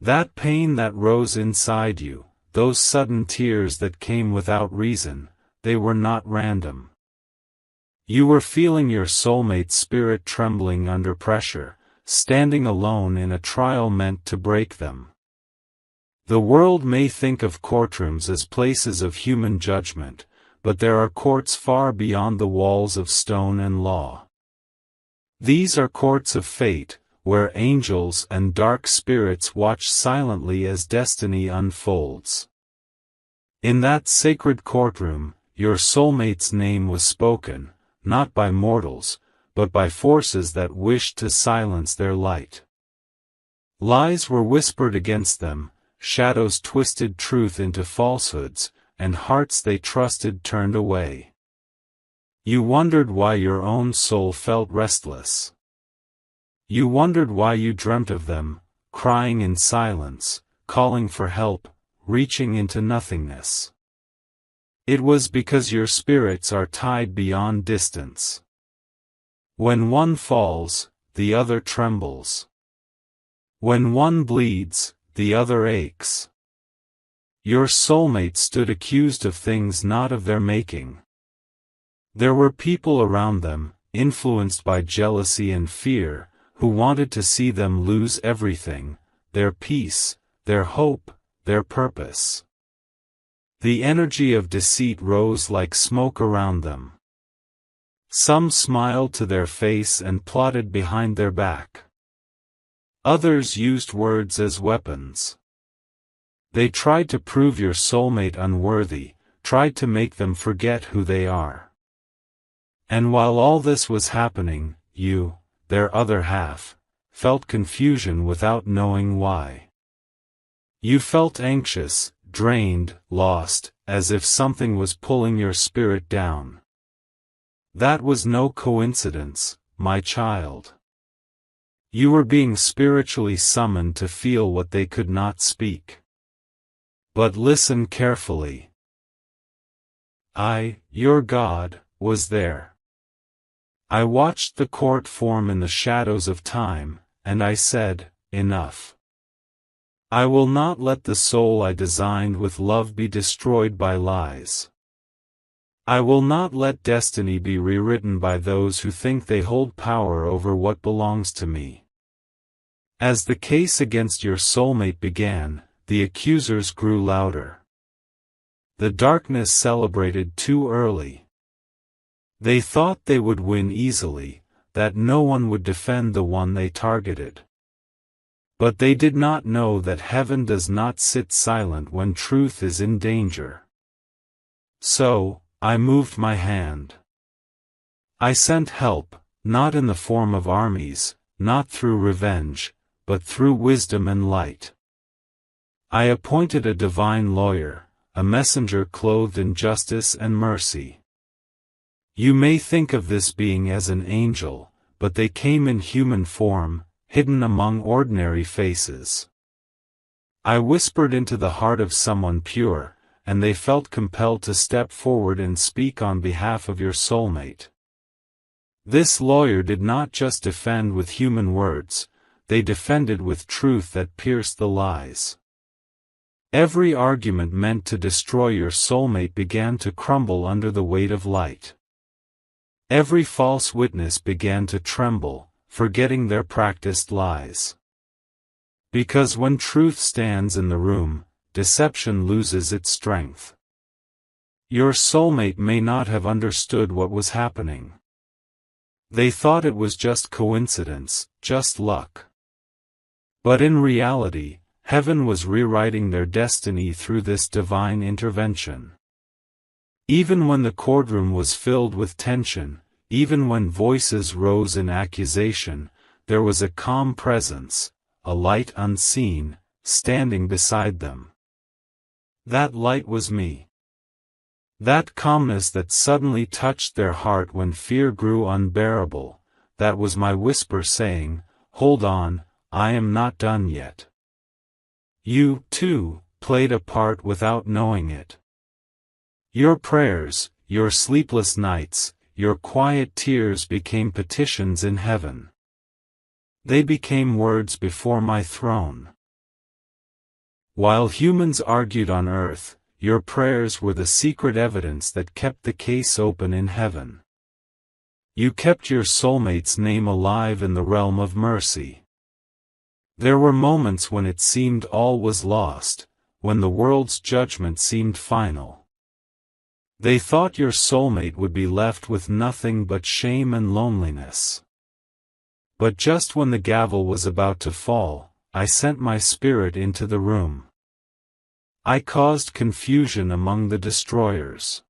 That pain that rose inside you, those sudden tears that came without reason, they were not random. You were feeling your soulmate's spirit trembling under pressure, standing alone in a trial meant to break them. The world may think of courtrooms as places of human judgment, but there are courts far beyond the walls of stone and law. These are courts of fate, where angels and dark spirits watch silently as destiny unfolds. In that sacred courtroom, your soulmate's name was spoken, not by mortals, but by forces that wished to silence their light. Lies were whispered against them, shadows twisted truth into falsehoods, and hearts they trusted turned away. You wondered why your own soul felt restless. You wondered why you dreamt of them, crying in silence, calling for help, reaching into nothingness. It was because your spirits are tied beyond distance. When one falls, the other trembles. When one bleeds, the other aches. Your soulmate stood accused of things not of their making. There were people around them, influenced by jealousy and fear, who wanted to see them lose everything, their peace, their hope, their purpose. The energy of deceit rose like smoke around them. Some smiled to their face and plotted behind their back. Others used words as weapons. They tried to prove your soulmate unworthy, tried to make them forget who they are. And while all this was happening, you, their other half, felt confusion without knowing why. You felt anxious, drained, lost, as if something was pulling your spirit down. That was no coincidence, my child. You were being spiritually summoned to feel what they could not speak. But listen carefully. I, your God, was there. I watched the court form in the shadows of time, and I said, enough. I will not let the soul I designed with love be destroyed by lies. I will not let destiny be rewritten by those who think they hold power over what belongs to me. As the case against your soulmate began, the accusers grew louder. The darkness celebrated too early. They thought they would win easily, that no one would defend the one they targeted. But they did not know that heaven does not sit silent when truth is in danger. So, I moved my hand. I sent help, not in the form of armies, not through revenge, but through wisdom and light. I appointed a divine lawyer, a messenger clothed in justice and mercy. You may think of this being as an angel, but they came in human form, hidden among ordinary faces. I whispered into the heart of someone pure, and they felt compelled to step forward and speak on behalf of your soulmate. This lawyer did not just defend with human words, they defended with truth that pierced the lies. Every argument meant to destroy your soulmate began to crumble under the weight of light. Every false witness began to tremble, forgetting their practiced lies. Because when truth stands in the room, deception loses its strength. Your soulmate may not have understood what was happening. They thought it was just coincidence, just luck. But in reality, heaven was rewriting their destiny through this divine intervention. Even when the courtroom was filled with tension, even when voices rose in accusation, there was a calm presence, a light unseen, standing beside them. That light was me. That calmness that suddenly touched their heart when fear grew unbearable, that was my whisper saying, "Hold on, I am not done yet." You, too, played a part without knowing it. Your prayers, your sleepless nights, your quiet tears became petitions in heaven. They became words before my throne. While humans argued on earth, your prayers were the secret evidence that kept the case open in heaven. You kept your soulmate's name alive in the realm of mercy. There were moments when it seemed all was lost, when the world's judgment seemed final. They thought your soulmate would be left with nothing but shame and loneliness. But just when the gavel was about to fall, I sent my spirit into the room. I caused confusion among the destroyers.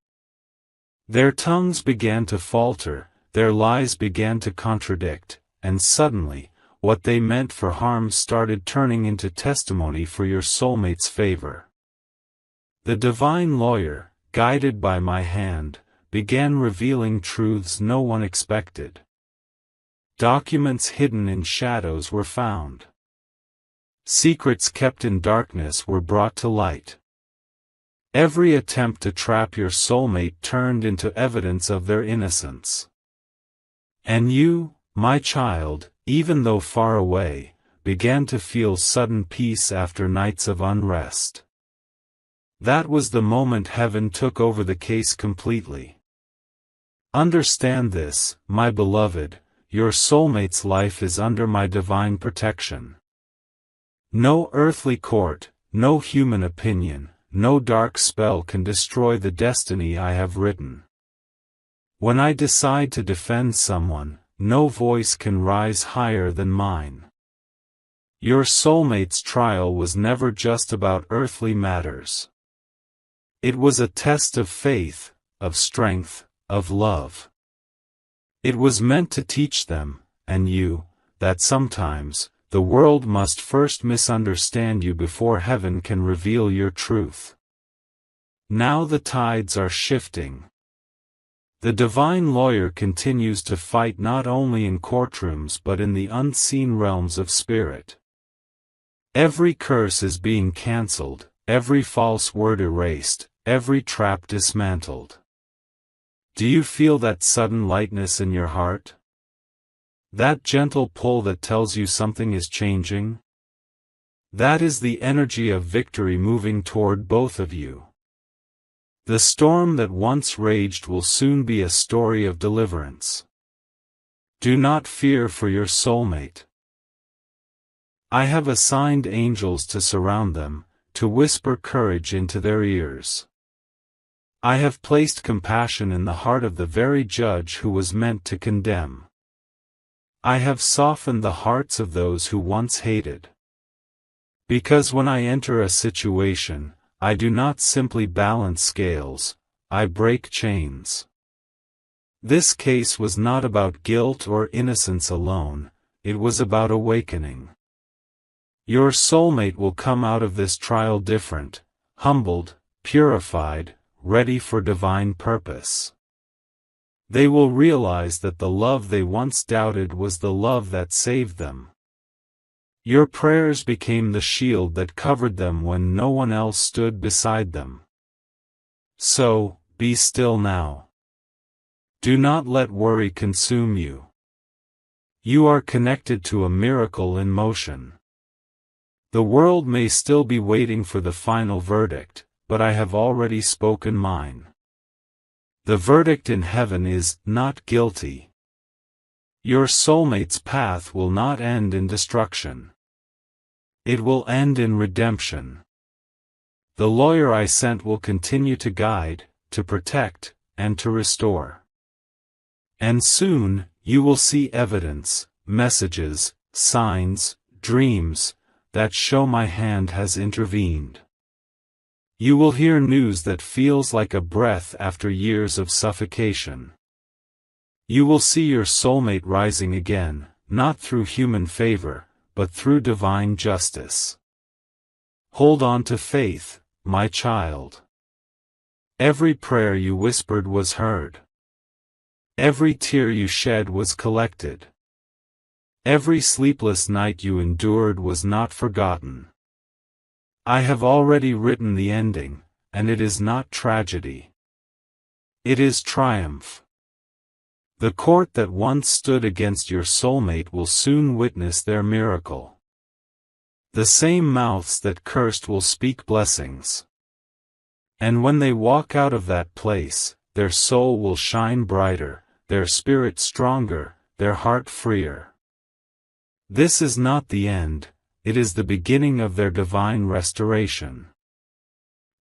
Their tongues began to falter, their lies began to contradict, and suddenly, what they meant for harm started turning into testimony for your soulmate's favor. The divine lawyer, guided by my hand, began revealing truths no one expected. Documents hidden in shadows were found. Secrets kept in darkness were brought to light. Every attempt to trap your soulmate turned into evidence of their innocence. And you, my child, even though far away, began to feel sudden peace after nights of unrest. That was the moment heaven took over the case completely. Understand this, my beloved, your soulmate's life is under my divine protection. No earthly court, no human opinion, no dark spell can destroy the destiny I have written. When I decide to defend someone, no voice can rise higher than mine. Your soulmate's trial was never just about earthly matters. It was a test of faith, of strength, of love. It was meant to teach them, and you, that sometimes, the world must first misunderstand you before heaven can reveal your truth. Now the tides are shifting. The divine lawyer continues to fight not only in courtrooms but in the unseen realms of spirit. Every curse is being cancelled, every false word erased, every trap dismantled. Do you feel that sudden lightness in your heart? That gentle pull that tells you something is changing? That is the energy of victory moving toward both of you. The storm that once raged will soon be a story of deliverance. Do not fear for your soulmate. I have assigned angels to surround them, to whisper courage into their ears. I have placed compassion in the heart of the very judge who was meant to condemn. I have softened the hearts of those who once hated. Because when I enter a situation, I do not simply balance scales, I break chains. This case was not about guilt or innocence alone, it was about awakening. Your soulmate will come out of this trial different, humbled, purified, ready for divine purpose. They will realize that the love they once doubted was the love that saved them. Your prayers became the shield that covered them when no one else stood beside them. So, be still now. Do not let worry consume you. You are connected to a miracle in motion. The world may still be waiting for the final verdict, but I have already spoken mine. The verdict in heaven is, not guilty. Your soulmate's path will not end in destruction. It will end in redemption. The lawyer I sent will continue to guide, to protect, and to restore. And soon, you will see evidence, messages, signs, dreams, that show my hand has intervened. You will hear news that feels like a breath after years of suffocation. You will see your soulmate rising again, not through human favor, but through divine justice. Hold on to faith, my child. Every prayer you whispered was heard. Every tear you shed was collected. Every sleepless night you endured was not forgotten. I have already written the ending, and it is not tragedy. It is triumph. The court that once stood against your soulmate will soon witness their miracle. The same mouths that cursed will speak blessings. And when they walk out of that place, their soul will shine brighter, their spirit stronger, their heart freer. This is not the end, it is the beginning of their divine restoration.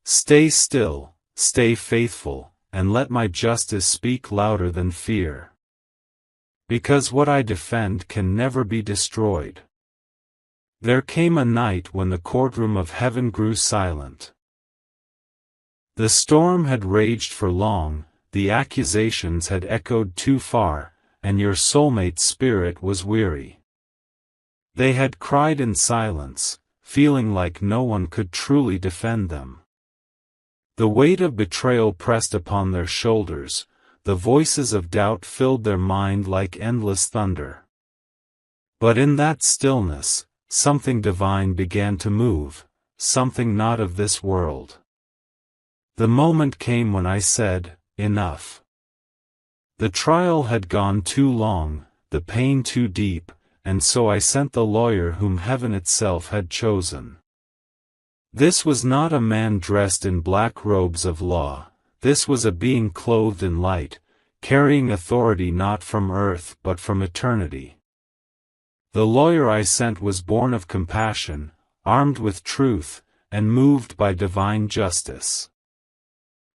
Stay still, stay faithful, and let my justice speak louder than fear. Because what I defend can never be destroyed. There came a night when the courtroom of heaven grew silent. The storm had raged for long, the accusations had echoed too far, and your soulmate's spirit was weary. They had cried in silence, feeling like no one could truly defend them. The weight of betrayal pressed upon their shoulders, the voices of doubt filled their mind like endless thunder. But in that stillness, something divine began to move, something not of this world. The moment came when I said, enough. The trial had gone too long, the pain too deep, and so I sent the lawyer whom heaven itself had chosen. This was not a man dressed in black robes of law, this was a being clothed in light, carrying authority not from earth but from eternity. The lawyer I sent was born of compassion, armed with truth, and moved by divine justice.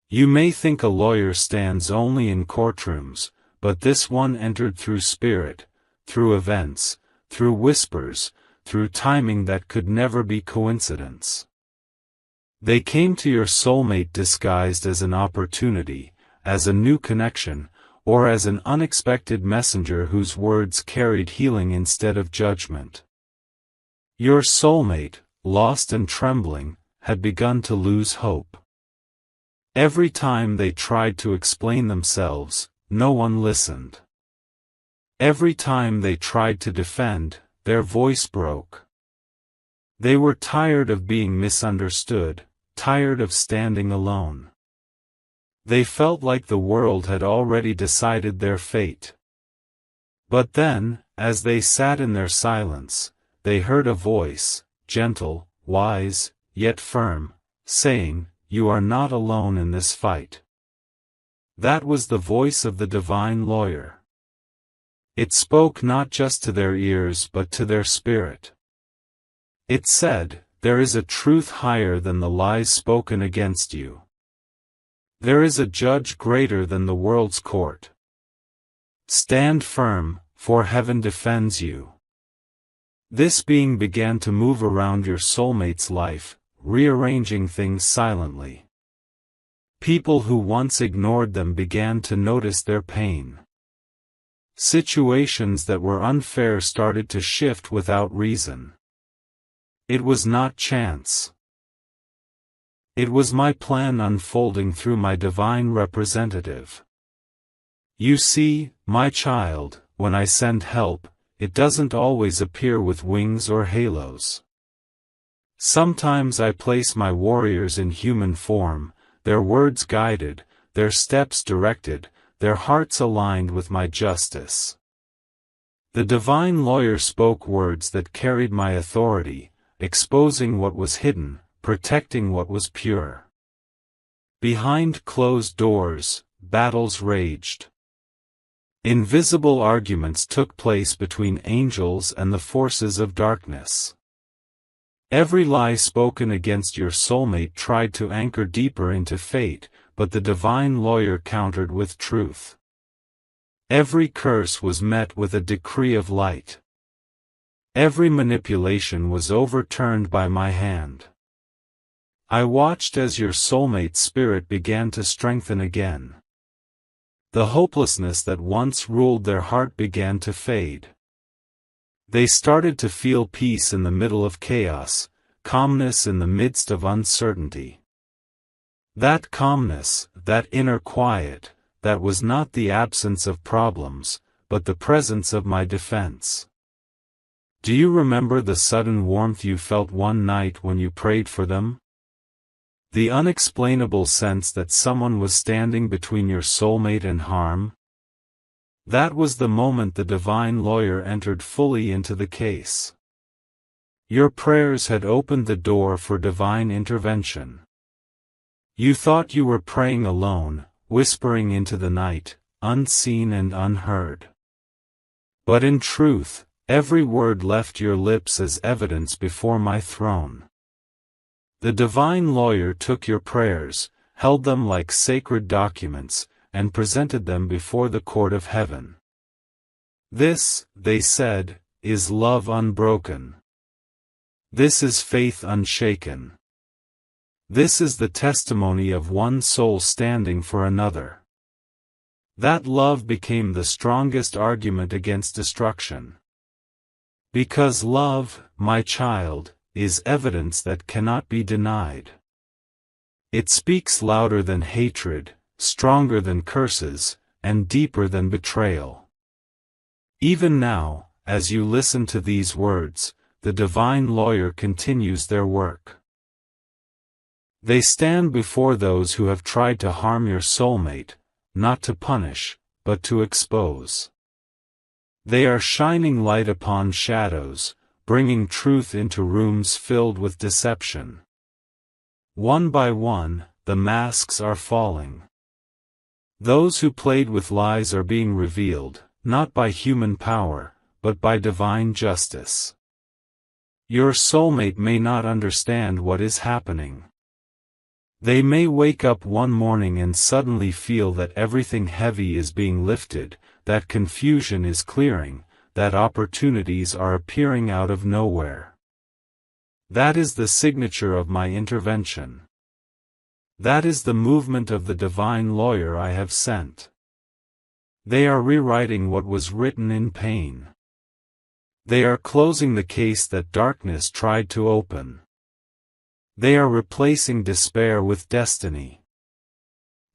You may think a lawyer stands only in courtrooms, but this one entered through spirit, through events, through whispers, through timing that could never be coincidence. They came to your soulmate disguised as an opportunity, as a new connection, or as an unexpected messenger whose words carried healing instead of judgment. Your soulmate, lost and trembling, had begun to lose hope. Every time they tried to explain themselves, no one listened. Every time they tried to defend, their voice broke. They were tired of being misunderstood, tired of standing alone. They felt like the world had already decided their fate. But then, as they sat in their silence, they heard a voice, gentle, wise, yet firm, saying, "You are not alone in this fight." That was the voice of the divine lawyer. It spoke not just to their ears but to their spirit. It said, "There is a truth higher than the lies spoken against you. There is a judge greater than the world's court. Stand firm, for heaven defends you." This being began to move around your soulmate's life, rearranging things silently. People who once ignored them began to notice their pain. Situations that were unfair started to shift without reason. It was not chance. It was my plan unfolding through my divine representative. You see, my child, when I send help, it doesn't always appear with wings or halos. Sometimes I place my warriors in human form, their words guided, their steps directed, their hearts aligned with my justice. The divine lawyer spoke words that carried my authority, exposing what was hidden, protecting what was pure. Behind closed doors, battles raged. Invisible arguments took place between angels and the forces of darkness. Every lie spoken against your soulmate tried to anchor deeper into fate, but the divine lawyer countered with truth. Every curse was met with a decree of light. Every manipulation was overturned by my hand. I watched as your soulmate's spirit began to strengthen again. The hopelessness that once ruled their heart began to fade. They started to feel peace in the middle of chaos, calmness in the midst of uncertainty. That calmness, that inner quiet, that was not the absence of problems, but the presence of my defense. Do you remember the sudden warmth you felt one night when you prayed for them? The unexplainable sense that someone was standing between your soulmate and harm? That was the moment the divine lawyer entered fully into the case. Your prayers had opened the door for divine intervention. You thought you were praying alone, whispering into the night, unseen and unheard. But in truth, every word left your lips as evidence before my throne. The divine lawyer took your prayers, held them like sacred documents, and presented them before the court of heaven. This, they said, is love unbroken. This is faith unshaken. This is the testimony of one soul standing for another. That love became the strongest argument against destruction. Because love, my child, is evidence that cannot be denied. It speaks louder than hatred, stronger than curses, and deeper than betrayal. Even now, as you listen to these words, the divine lawyer continues their work. They stand before those who have tried to harm your soulmate, not to punish, but to expose. They are shining light upon shadows, bringing truth into rooms filled with deception. One by one, the masks are falling. Those who played with lies are being revealed, not by human power, but by divine justice. Your soulmate may not understand what is happening. They may wake up one morning and suddenly feel that everything heavy is being lifted, that confusion is clearing, that opportunities are appearing out of nowhere. That is the signature of my intervention. That is the movement of the divine lawyer I have sent. They are rewriting what was written in pain. They are closing the case that darkness tried to open. They are replacing despair with destiny.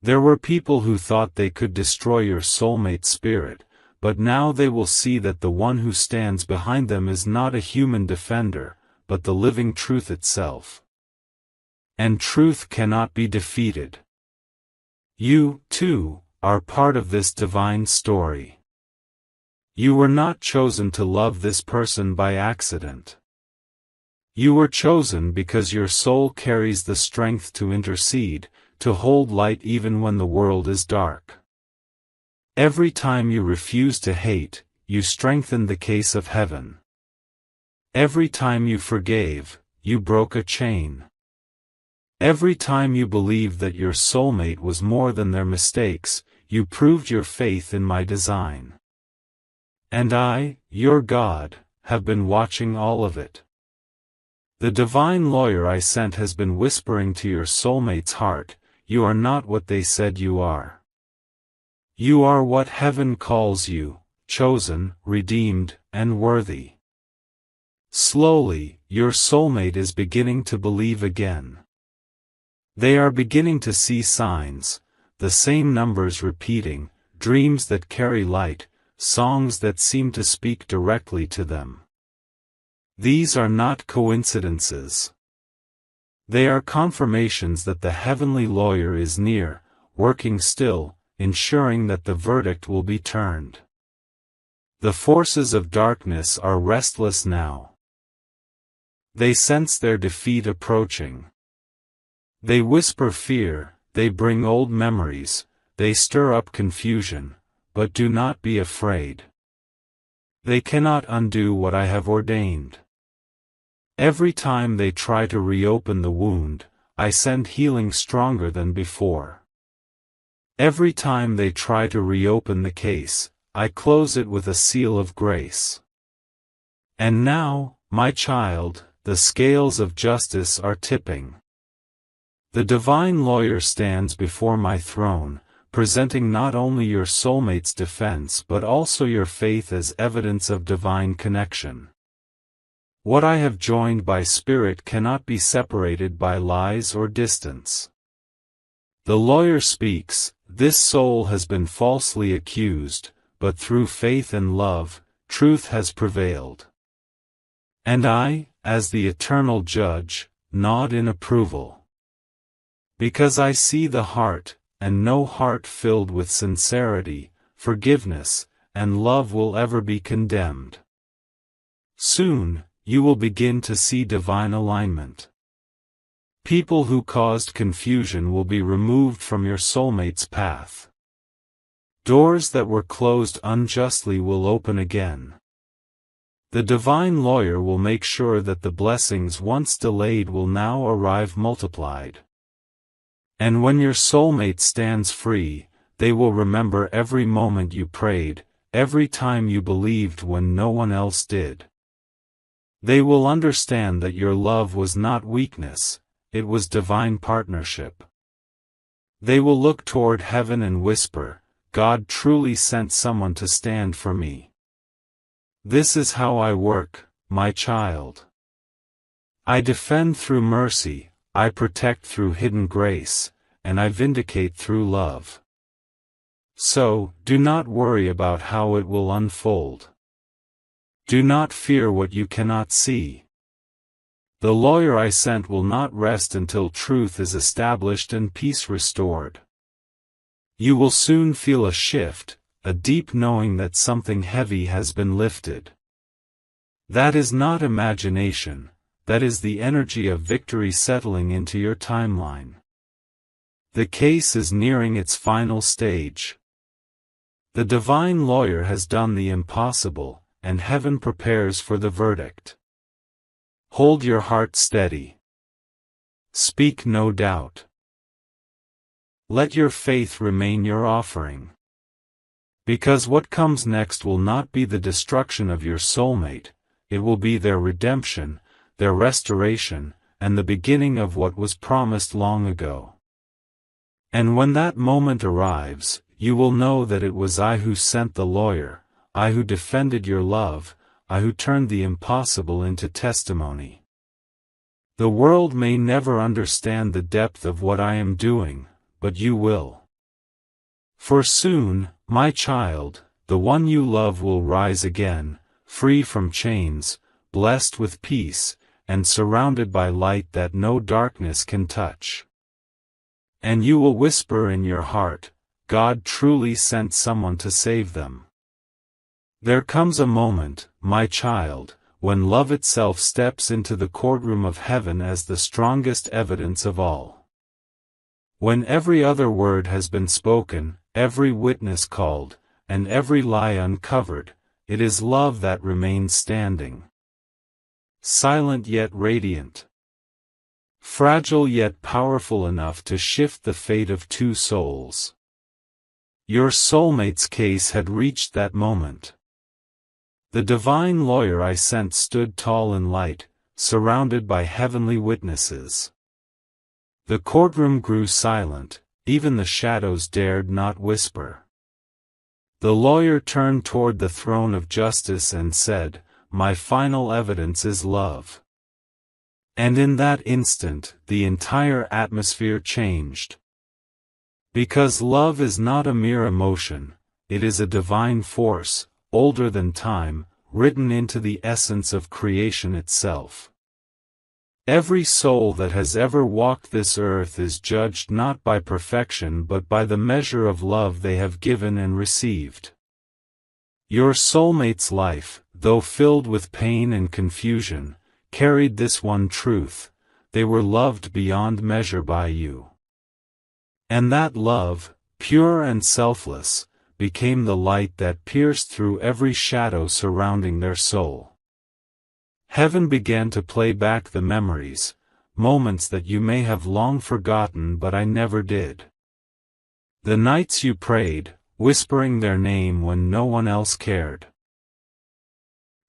There were people who thought they could destroy your soulmate's spirit, but now they will see that the one who stands behind them is not a human defender, but the living truth itself. And truth cannot be defeated. You, too, are part of this divine story. You were not chosen to love this person by accident. You were chosen because your soul carries the strength to intercede, to hold light even when the world is dark. Every time you refuse to hate, you strengthen the case of heaven. Every time you forgave, you broke a chain. Every time you believed that your soulmate was more than their mistakes, you proved your faith in my design. And I, your God, have been watching all of it. The divine lawyer I sent has been whispering to your soulmate's heart, you are not what they said you are. You are what heaven calls you, chosen, redeemed, and worthy. Slowly, your soulmate is beginning to believe again. They are beginning to see signs, the same numbers repeating, dreams that carry light, songs that seem to speak directly to them. These are not coincidences. They are confirmations that the heavenly lawyer is near, working still, ensuring that the verdict will be turned. The forces of darkness are restless now. They sense their defeat approaching. They whisper fear, they bring old memories, they stir up confusion, but do not be afraid. They cannot undo what I have ordained. Every time they try to reopen the wound, I send healing stronger than before. Every time they try to reopen the case, I close it with a seal of grace. And now, my child, the scales of justice are tipping. The divine lawyer stands before my throne, presenting not only your soulmate's defense but also your faith as evidence of divine connection. What I have joined by spirit cannot be separated by lies or distance. The lawyer speaks, this soul has been falsely accused, but through faith and love, truth has prevailed. And I, as the eternal judge, nod in approval. Because I see the heart, and no heart filled with sincerity, forgiveness, and love will ever be condemned. Soon, you will begin to see divine alignment. People who caused confusion will be removed from your soulmate's path. Doors that were closed unjustly will open again. The divine lawyer will make sure that the blessings once delayed will now arrive multiplied. And when your soulmate stands free, they will remember every moment you prayed, every time you believed when no one else did. They will understand that your love was not weakness, it was divine partnership. They will look toward heaven and whisper, God truly sent someone to stand for me. This is how I work, my child. I defend through mercy, I protect through hidden grace, and I vindicate through love. So, do not worry about how it will unfold. Do not fear what you cannot see. The lawyer I sent will not rest until truth is established and peace restored. You will soon feel a shift, a deep knowing that something heavy has been lifted. That is not imagination, that is the energy of victory settling into your timeline. The case is nearing its final stage. The divine lawyer has done the impossible, and heaven prepares for the verdict. Hold your heart steady. Speak no doubt. Let your faith remain your offering. Because what comes next will not be the destruction of your soulmate, it will be their redemption, their restoration, and the beginning of what was promised long ago. And when that moment arrives, you will know that it was I who sent the lawyer, I who defended your love, I who turned the impossible into testimony. The world may never understand the depth of what I am doing, but you will. For soon, my child, the one you love will rise again, free from chains, blessed with peace, and surrounded by light that no darkness can touch. And you will whisper in your heart, God truly sent someone to save them. There comes a moment, my child, when love itself steps into the courtroom of heaven as the strongest evidence of all. When every other word has been spoken, every witness called, and every lie uncovered, it is love that remains standing. Silent yet radiant. Fragile yet powerful enough to shift the fate of two souls. Your soulmate's case had reached that moment. The divine lawyer I sent stood tall in light, surrounded by heavenly witnesses. The courtroom grew silent, even the shadows dared not whisper. The lawyer turned toward the throne of justice and said, "My final evidence is love." And in that instant, the entire atmosphere changed. Because love is not a mere emotion, it is a divine force, older than time, written into the essence of creation itself. Every soul that has ever walked this earth is judged not by perfection but by the measure of love they have given and received. Your soulmate's life, though filled with pain and confusion, carried this one truth: they were loved beyond measure by you. And that love, pure and selfless, became the light that pierced through every shadow surrounding their soul. Heaven began to play back the memories, moments that you may have long forgotten but I never did. The nights you prayed, whispering their name when no one else cared.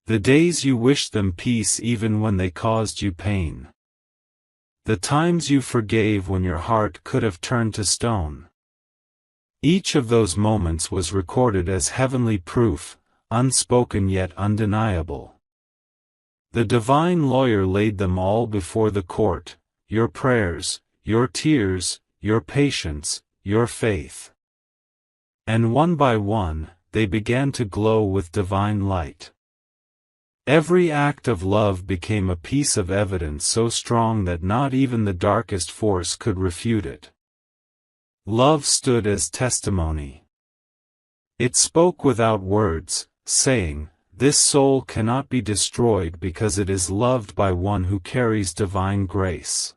The days you wished them peace even when they caused you pain. The times you forgave when your heart could have turned to stone. Each of those moments was recorded as heavenly proof, unspoken yet undeniable. The divine lawyer laid them all before the court: your prayers, your tears, your patience, your faith. And one by one, they began to glow with divine light. Every act of love became a piece of evidence so strong that not even the darkest force could refute it. Love stood as testimony. It spoke without words, saying, "This soul cannot be destroyed because it is loved by one who carries divine grace."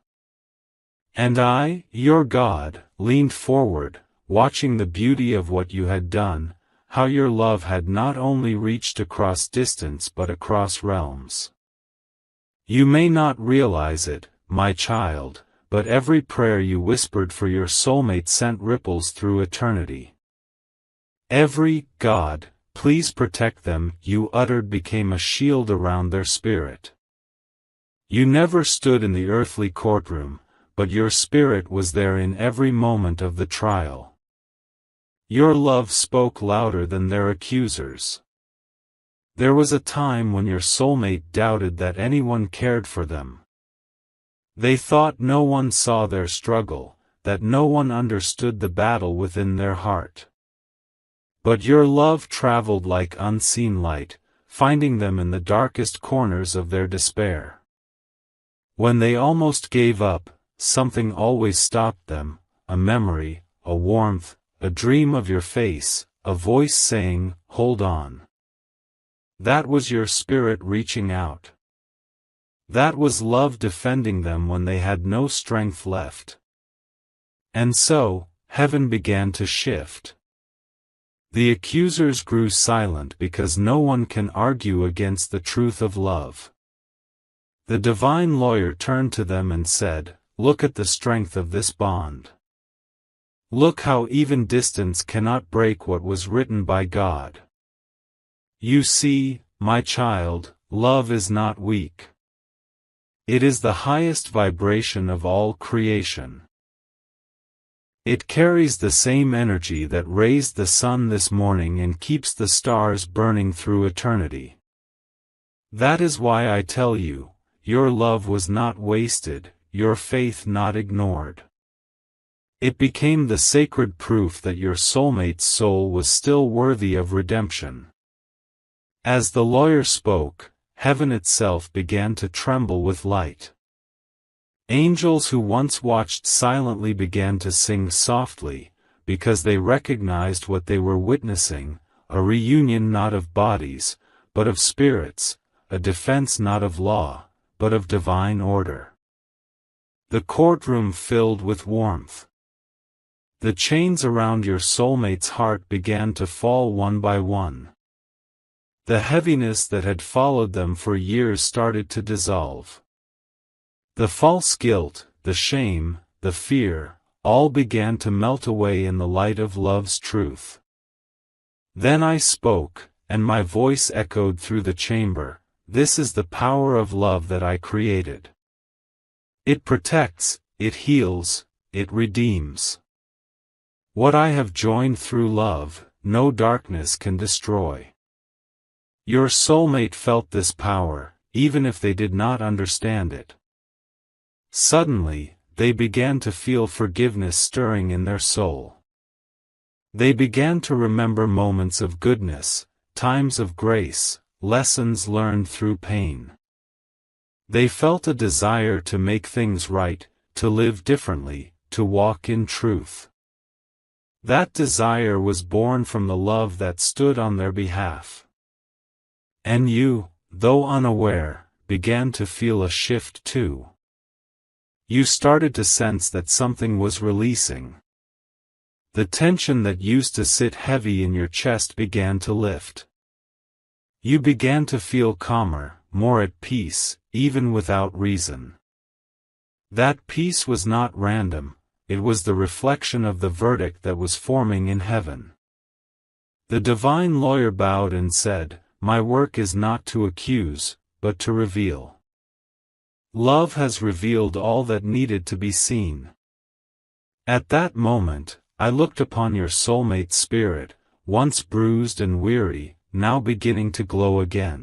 And I, your God, leaned forward, watching the beauty of what you had done, how your love had not only reached across distance but across realms. You may not realize it, my child, but every prayer you whispered for your soulmate sent ripples through eternity. Every "God, please protect them" you uttered became a shield around their spirit. You never stood in the earthly courtroom, but your spirit was there in every moment of the trial. Your love spoke louder than their accusers. There was a time when your soulmate doubted that anyone cared for them. They thought no one saw their struggle, that no one understood the battle within their heart. But your love traveled like unseen light, finding them in the darkest corners of their despair. When they almost gave up, something always stopped them: a memory, a warmth, a dream of your face, a voice saying, "Hold on." That was your spirit reaching out. That was love defending them when they had no strength left. And so, heaven began to shift. The accusers grew silent because no one can argue against the truth of love. The divine lawyer turned to them and said, "Look at the strength of this bond. Look how even distance cannot break what was written by God. You see, my child, love is not weak. It is the highest vibration of all creation. It carries the same energy that raised the sun this morning and keeps the stars burning through eternity. That is why I tell you, your love was not wasted, your faith not ignored. It became the sacred proof that your soulmate's soul was still worthy of redemption." As the lawyer spoke, heaven itself began to tremble with light. Angels who once watched silently began to sing softly, because they recognized what they were witnessing: a reunion not of bodies, but of spirits, a defense not of law, but of divine order. The courtroom filled with warmth. The chains around your soulmate's heart began to fall one by one. The heaviness that had followed them for years started to dissolve. The false guilt, the shame, the fear, all began to melt away in the light of love's truth. Then I spoke, and my voice echoed through the chamber, "This is the power of love that I created. It protects, it heals, it redeems. What I have joined through love, no darkness can destroy." Your soulmate felt this power, even if they did not understand it. Suddenly, they began to feel forgiveness stirring in their soul. They began to remember moments of goodness, times of grace, lessons learned through pain. They felt a desire to make things right, to live differently, to walk in truth. That desire was born from the love that stood on their behalf. And you, though unaware, began to feel a shift too. You started to sense that something was releasing. The tension that used to sit heavy in your chest began to lift. You began to feel calmer, more at peace, even without reason. That peace was not random, it was the reflection of the verdict that was forming in heaven. The divine lawyer bowed and said, "My work is not to accuse, but to reveal. Love has revealed all that needed to be seen." At that moment, I looked upon your soulmate spirit, once bruised and weary, now beginning to glow again.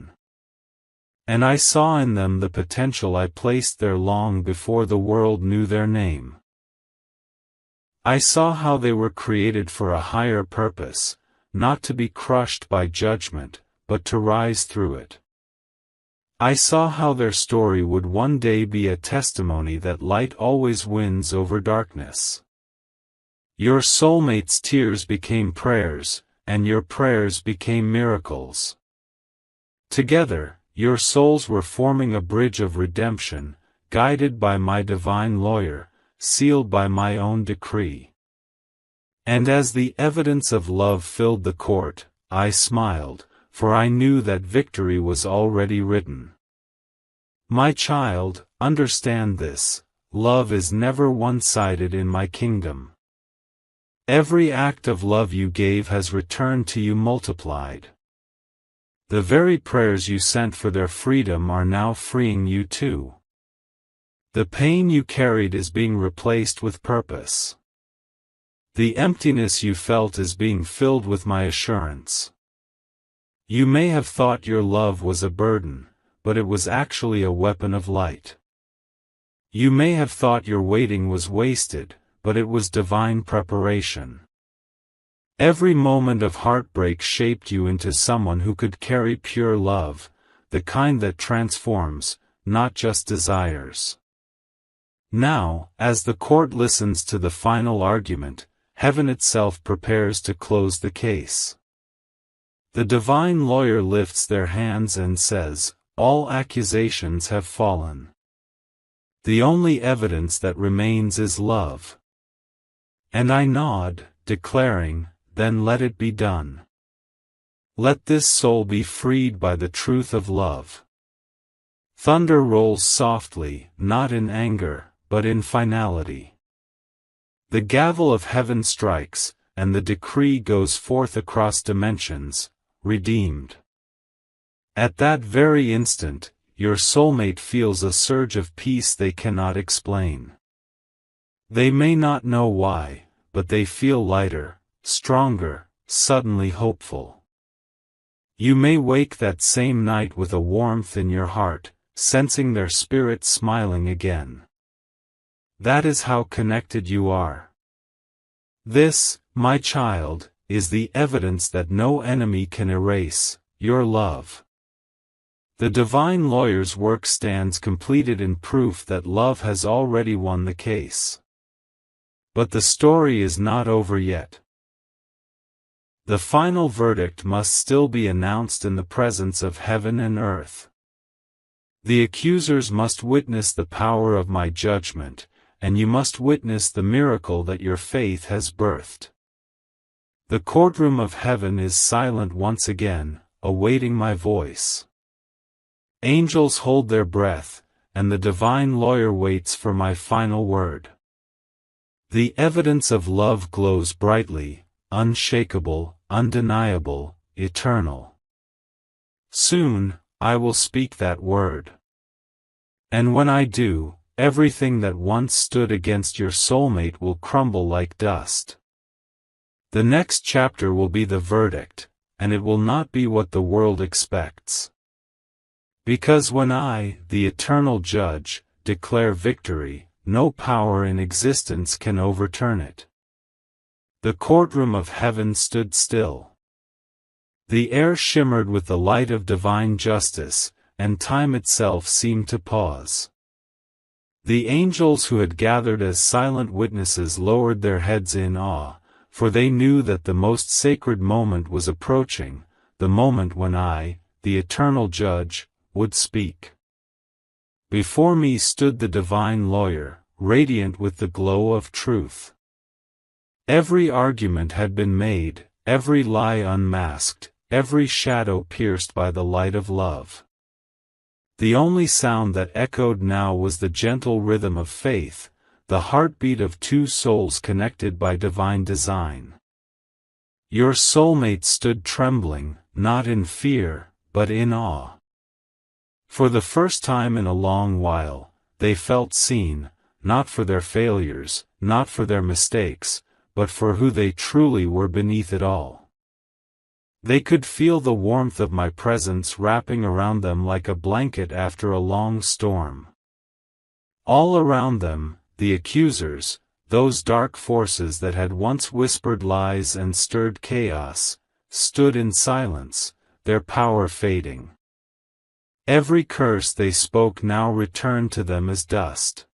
And I saw in them the potential I placed there long before the world knew their name. I saw how they were created for a higher purpose, not to be crushed by judgment, but to rise through it. I saw how their story would one day be a testimony that light always wins over darkness. Your soulmate's tears became prayers, and your prayers became miracles. Together, your souls were forming a bridge of redemption, guided by my divine lawyer, sealed by my own decree. And as the evidence of love filled the court, I smiled, for I knew that victory was already written. My child, understand this: love is never one-sided in my kingdom. Every act of love you gave has returned to you multiplied. The very prayers you sent for their freedom are now freeing you too. The pain you carried is being replaced with purpose. The emptiness you felt is being filled with my assurance. You may have thought your love was a burden, but it was actually a weapon of light. You may have thought your waiting was wasted, but it was divine preparation. Every moment of heartbreak shaped you into someone who could carry pure love, the kind that transforms, not just desires. Now, as the court listens to the final argument, heaven itself prepares to close the case. The divine lawyer lifts their hands and says, "All accusations have fallen. The only evidence that remains is love." And I nod, declaring, "Then let it be done. Let this soul be freed by the truth of love." Thunder rolls softly, not in anger, but in finality. The gavel of heaven strikes, and the decree goes forth across dimensions, redeemed. At that very instant, your soulmate feels a surge of peace they cannot explain. They may not know why, but they feel lighter, stronger, suddenly hopeful. You may wake that same night with a warmth in your heart, sensing their spirit smiling again. That is how connected you are. This, my child, is the evidence that no enemy can erase your love. The divine lawyer's work stands completed in proof that love has already won the case. But the story is not over yet. The final verdict must still be announced in the presence of heaven and earth. The accusers must witness the power of my judgment, and you must witness the miracle that your faith has birthed. The courtroom of heaven is silent once again, awaiting my voice. Angels hold their breath, and the divine lawyer waits for my final word. The evidence of love glows brightly, unshakable, undeniable, eternal. Soon, I will speak that word. And when I do, everything that once stood against your soulmate will crumble like dust. The next chapter will be the verdict, and it will not be what the world expects. Because when I, the eternal judge, declare victory, no power in existence can overturn it. The courtroom of heaven stood still. The air shimmered with the light of divine justice, and time itself seemed to pause. The angels who had gathered as silent witnesses lowered their heads in awe, for they knew that the most sacred moment was approaching, the moment when I, the eternal judge, would speak. Before me stood the divine lawyer, radiant with the glow of truth. Every argument had been made, every lie unmasked, every shadow pierced by the light of love. The only sound that echoed now was the gentle rhythm of faith, the heartbeat of two souls connected by divine design. Your soulmate stood trembling, not in fear, but in awe. For the first time in a long while, they felt seen, not for their failures, not for their mistakes, but for who they truly were beneath it all. They could feel the warmth of my presence wrapping around them like a blanket after a long storm. All around them, the accusers, those dark forces that had once whispered lies and stirred chaos, stood in silence, their power fading. Every curse they spoke now returned to them as dust.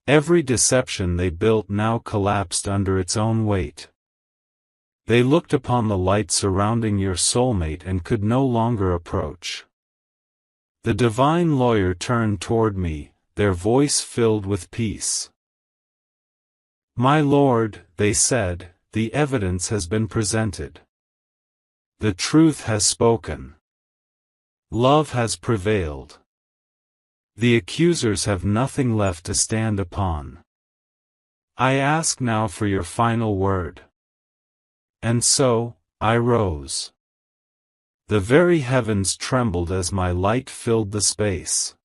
Every deception they built now collapsed under its own weight. They looked upon the light surrounding your soulmate and could no longer approach. The divine lawyer turned toward me, their voice filled with peace. My lord, they said, the evidence has been presented. The truth has spoken. Love has prevailed. The accusers have nothing left to stand upon. I ask now for your final word. And so, I rose. The very heavens trembled as my light filled the space.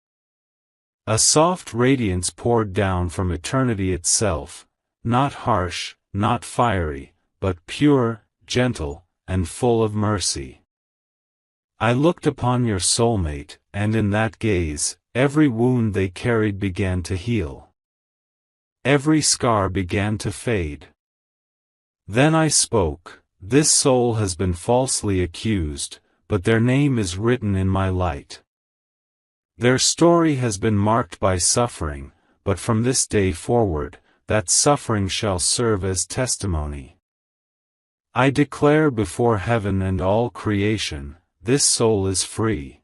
A soft radiance poured down from eternity itself, not harsh, not fiery, but pure, gentle, and full of mercy. I looked upon your soulmate, and in that gaze, every wound they carried began to heal. Every scar began to fade. Then I spoke, this soul has been falsely accused, but their name is written in my light. Their story has been marked by suffering, but from this day forward, that suffering shall serve as testimony. I declare before heaven and all creation, this soul is free.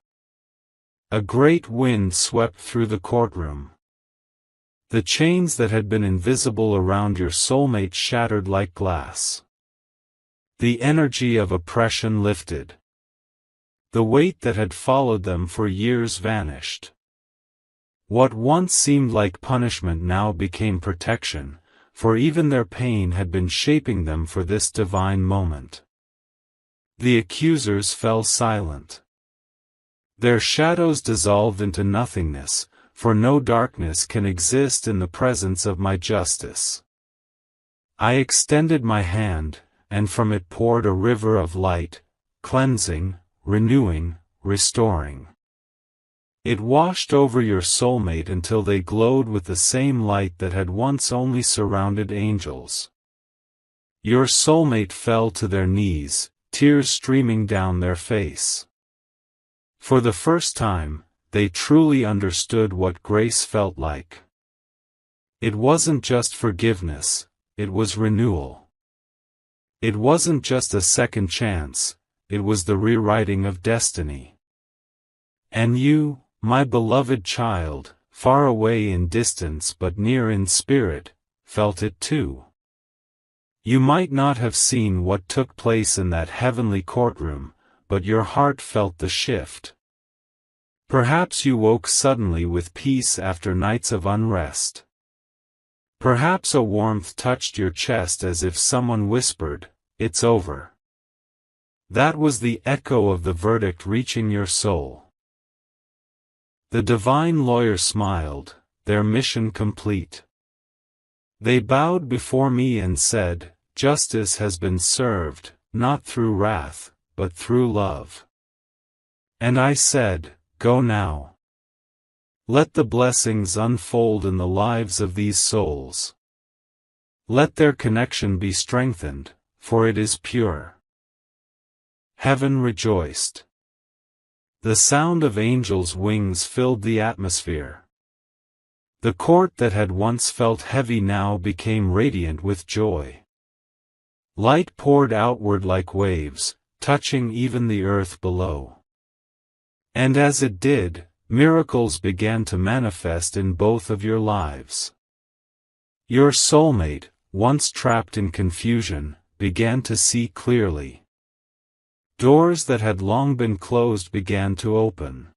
A great wind swept through the courtroom. The chains that had been invisible around your soulmate shattered like glass. The energy of oppression lifted. The weight that had followed them for years vanished. What once seemed like punishment now became protection, for even their pain had been shaping them for this divine moment. The accusers fell silent. Their shadows dissolved into nothingness, for no darkness can exist in the presence of my justice. I extended my hand, and from it poured a river of light, cleansing, renewing, restoring. It washed over your soulmate until they glowed with the same light that had once only surrounded angels. Your soulmate fell to their knees, tears streaming down their face. For the first time, they truly understood what grace felt like. It wasn't just forgiveness, it was renewal. It wasn't just a second chance, it was the rewriting of destiny. And you, my beloved child, far away in distance but near in spirit, felt it too. You might not have seen what took place in that heavenly courtroom, but your heart felt the shift. Perhaps you woke suddenly with peace after nights of unrest. Perhaps a warmth touched your chest as if someone whispered, "It's over." That was the echo of the verdict reaching your soul. The divine lawyer smiled, their mission complete. They bowed before me and said, "Justice has been served, not through wrath, but through love." And I said, "Go now. Let the blessings unfold in the lives of these souls. Let their connection be strengthened, for it is pure." Heaven rejoiced. The sound of angels' wings filled the atmosphere. The court that had once felt heavy now became radiant with joy. Light poured outward like waves, touching even the earth below. And as it did, miracles began to manifest in both of your lives. Your soulmate, once trapped in confusion, began to see clearly. Doors that had long been closed began to open.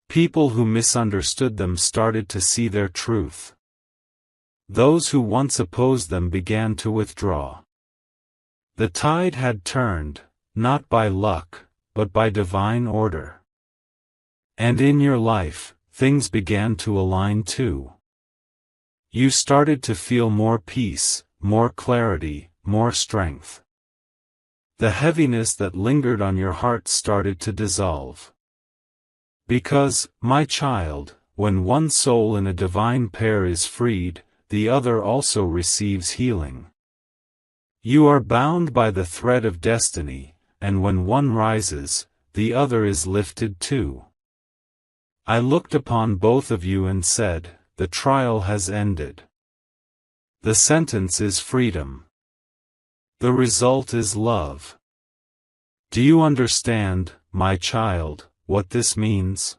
People who misunderstood them started to see their truth. Those who once opposed them began to withdraw. The tide had turned, not by luck, but by divine order. And in your life, things began to align too. You started to feel more peace, more clarity, more strength. The heaviness that lingered on your heart started to dissolve. Because, my child, when one soul in a divine pair is freed, the other also receives healing. You are bound by the thread of destiny, and when one rises, the other is lifted too. I looked upon both of you and said, "The trial has ended. The sentence is freedom. The result is love." Do you understand, my child, what this means?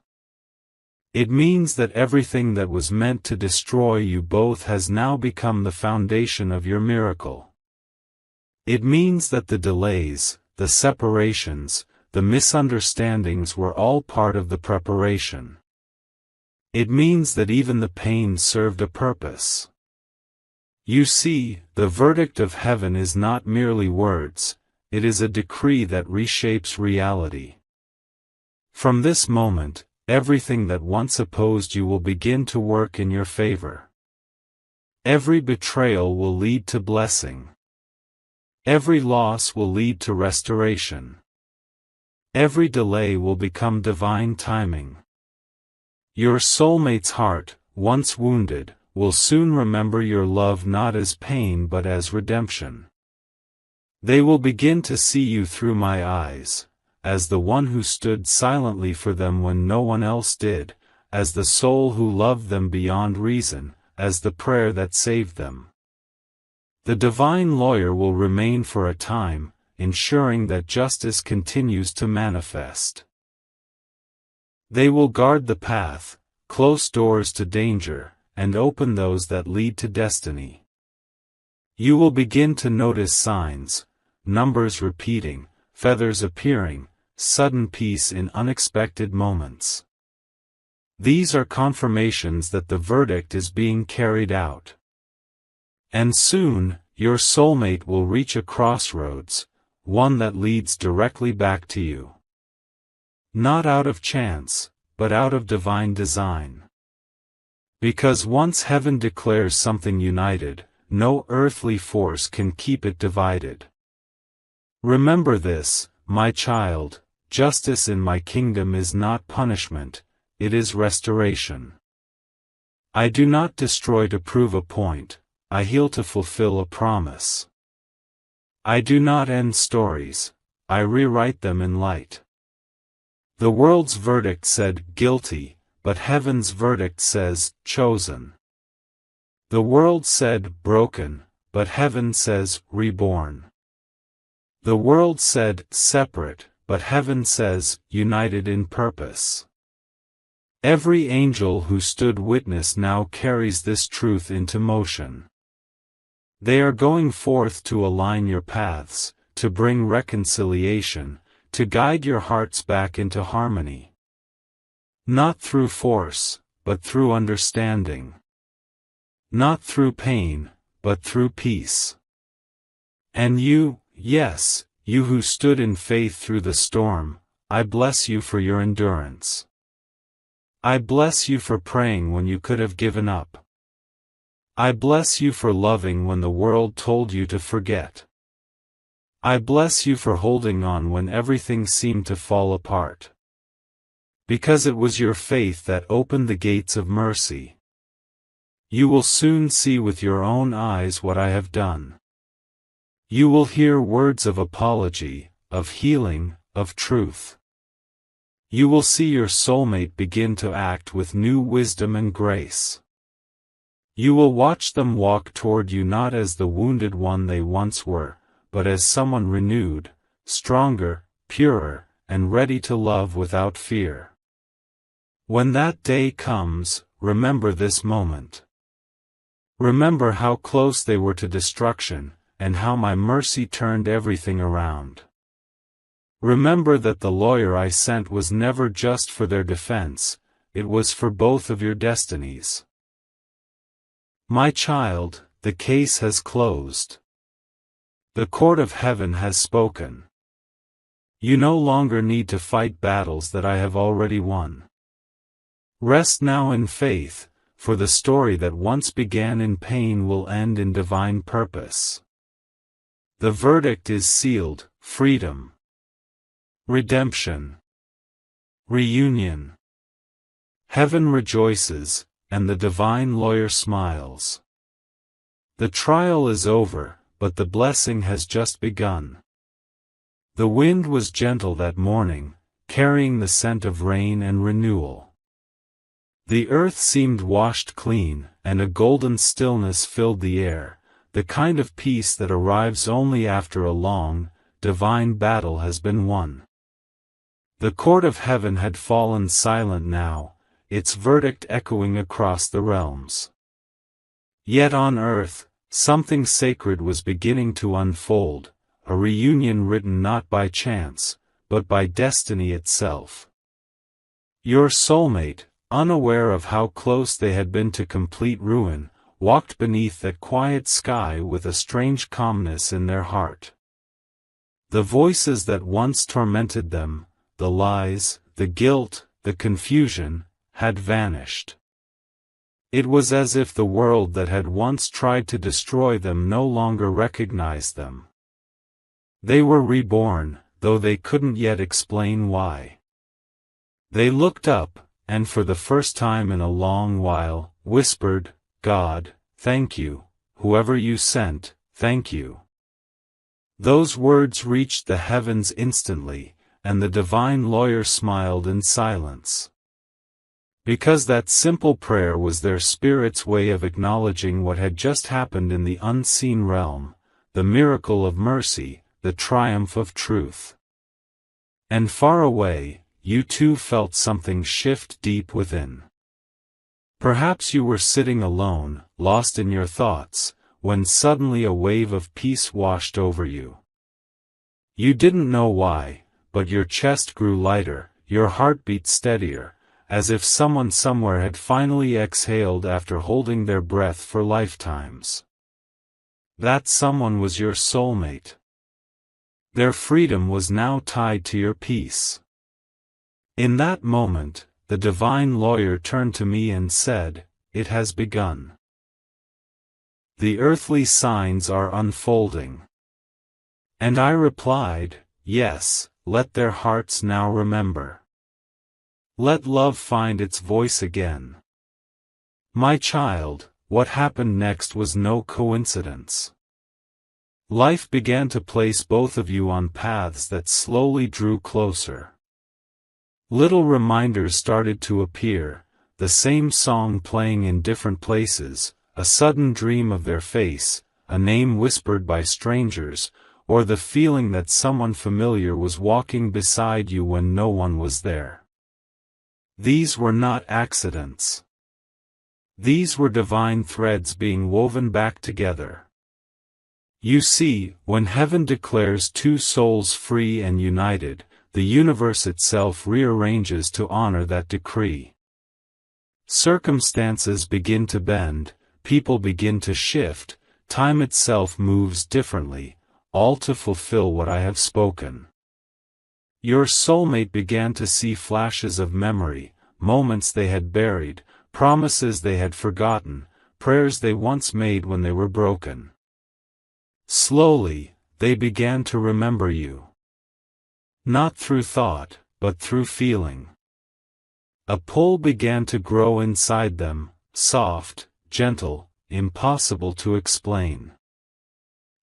It means that everything that was meant to destroy you both has now become the foundation of your miracle. It means that the delays, the separations, the misunderstandings were all part of the preparation. It means that even the pain served a purpose. You see, the verdict of heaven is not merely words, it is a decree that reshapes reality. From this moment, everything that once opposed you will begin to work in your favor. Every betrayal will lead to blessing. Every loss will lead to restoration. Every delay will become divine timing. Your soulmate's heart, once wounded, will soon remember your love not as pain but as redemption. They will begin to see you through my eyes, as the one who stood silently for them when no one else did, as the soul who loved them beyond reason, as the prayer that saved them. The divine lawyer will remain for a time, ensuring that justice continues to manifest. They will guard the path, close doors to danger, and open those that lead to destiny. You will begin to notice signs, numbers repeating, feathers appearing, sudden peace in unexpected moments. These are confirmations that the verdict is being carried out. And soon, your soulmate will reach a crossroads, one that leads directly back to you. Not out of chance, but out of divine design. Because once heaven declares something united, no earthly force can keep it divided. Remember this, my child, justice in my kingdom is not punishment, it is restoration. I do not destroy to prove a point, I heal to fulfill a promise. I do not end stories, I rewrite them in light. The world's verdict said guilty, but heaven's verdict says chosen. The world said broken, but heaven says reborn. The world said separate, but heaven says united in purpose. Every angel who stood witness now carries this truth into motion. They are going forth to align your paths, to bring reconciliation, to guide your hearts back into harmony. Not through force, but through understanding. Not through pain, but through peace. And you, yes, you who stood in faith through the storm, I bless you for your endurance. I bless you for praying when you could have given up. I bless you for loving when the world told you to forget. I bless you for holding on when everything seemed to fall apart. Because it was your faith that opened the gates of mercy. You will soon see with your own eyes what I have done. You will hear words of apology, of healing, of truth. You will see your soulmate begin to act with new wisdom and grace. You will watch them walk toward you not as the wounded one they once were, but as someone renewed, stronger, purer, and ready to love without fear. When that day comes, remember this moment. Remember how close they were to destruction, and how my mercy turned everything around. Remember that the lawyer I sent was never just for their defense, it was for both of your destinies. My child, the case has closed. The court of heaven has spoken. You no longer need to fight battles that I have already won. Rest now in faith, for the story that once began in pain will end in divine purpose. The verdict is sealed: freedom, redemption, reunion. Heaven rejoices, and the divine lawyer smiles. The trial is over, but the blessing has just begun. The wind was gentle that morning, carrying the scent of rain and renewal. The earth seemed washed clean, and a golden stillness filled the air, the kind of peace that arrives only after a long, divine battle has been won. The court of heaven had fallen silent now, its verdict echoing across the realms. Yet on earth, something sacred was beginning to unfold, a reunion written not by chance, but by destiny itself. Your soulmate, unaware of how close they had been to complete ruin, walked beneath that quiet sky with a strange calmness in their heart. The voices that once tormented them, the lies, the guilt, the confusion, had vanished. It was as if the world that had once tried to destroy them no longer recognized them. They were reborn, though they couldn't yet explain why. They looked up, and for the first time in a long while, whispered, "God, thank you, whoever you sent, thank you." Those words reached the heavens instantly, and the divine lawyer smiled in silence. Because that simple prayer was their spirit's way of acknowledging what had just happened in the unseen realm, the miracle of mercy, the triumph of truth. And far away, you too felt something shift deep within. Perhaps you were sitting alone, lost in your thoughts, when suddenly a wave of peace washed over you. You didn't know why, but your chest grew lighter, your heart beat steadier, as if someone somewhere had finally exhaled after holding their breath for lifetimes. That someone was your soulmate. Their freedom was now tied to your peace. In that moment, the divine lawyer turned to me and said, "It has begun. The earthly signs are unfolding." And I replied, "Yes, let their hearts now remember. Let love find its voice again." My child, what happened next was no coincidence. Life began to place both of you on paths that slowly drew closer. Little reminders started to appear, the same song playing in different places, a sudden dream of their face, a name whispered by strangers, or the feeling that someone familiar was walking beside you when no one was there. These were not accidents. These were divine threads being woven back together. You see, when heaven declares two souls free and united, the universe itself rearranges to honor that decree. Circumstances begin to bend, people begin to shift, time itself moves differently, all to fulfill what I have spoken. Your soulmate began to see flashes of memory, moments they had buried, promises they had forgotten, prayers they once made when they were broken. Slowly, they began to remember you. Not through thought, but through feeling. A pull began to grow inside them, soft, gentle, impossible to explain.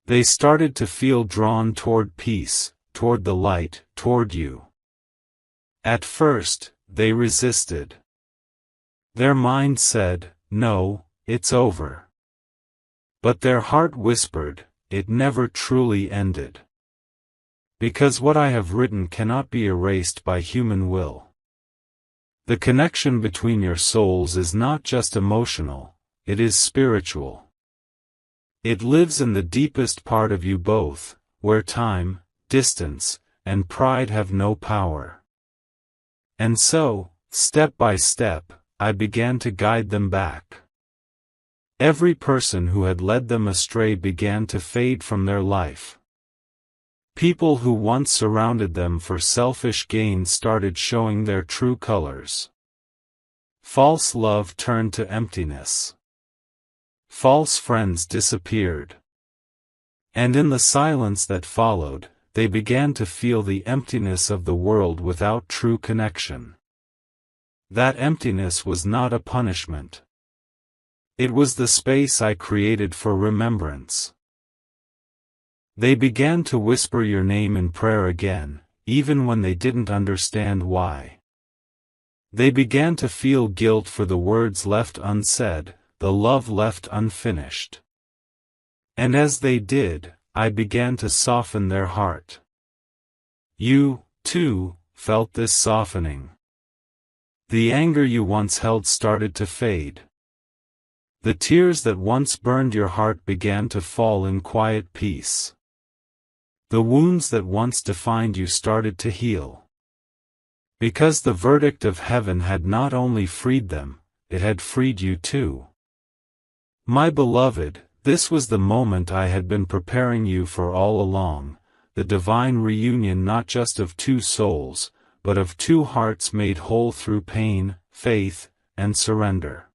They started to feel drawn toward peace, toward the light, toward you. At first, they resisted. Their mind said, "No, it's over." But their heart whispered, "It never truly ended." Because what I have written cannot be erased by human will. The connection between your souls is not just emotional, it is spiritual. It lives in the deepest part of you both, where time, distance, and pride have no power. And so, step by step, I began to guide them back. Every person who had led them astray began to fade from their life. People who once surrounded them for selfish gain started showing their true colors. False love turned to emptiness. False friends disappeared. And in the silence that followed, they began to feel the emptiness of the world without true connection. That emptiness was not a punishment. It was the space I created for remembrance. They began to whisper your name in prayer again, even when they didn't understand why. They began to feel guilt for the words left unsaid, the love left unfinished. And as they did, I began to soften their heart. You, too, felt this softening. The anger you once held started to fade. The tears that once burned your heart began to fall in quiet peace. The wounds that once defined you started to heal. Because the verdict of heaven had not only freed them, it had freed you too. My beloved, this was the moment I had been preparing you for all along, the divine reunion not just of two souls, but of two hearts made whole through pain, faith, and surrender.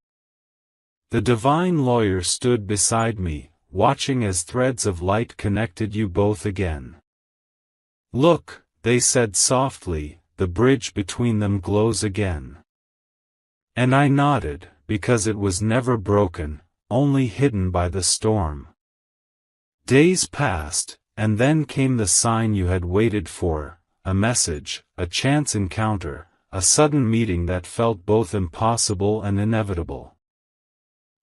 The divine lawyer stood beside me, watching as threads of light connected you both again. Look, they said softly, the bridge between them glows again. And I nodded, because it was never broken, only hidden by the storm. Days passed, and then came the sign you had waited for, a message, a chance encounter, a sudden meeting that felt both impossible and inevitable.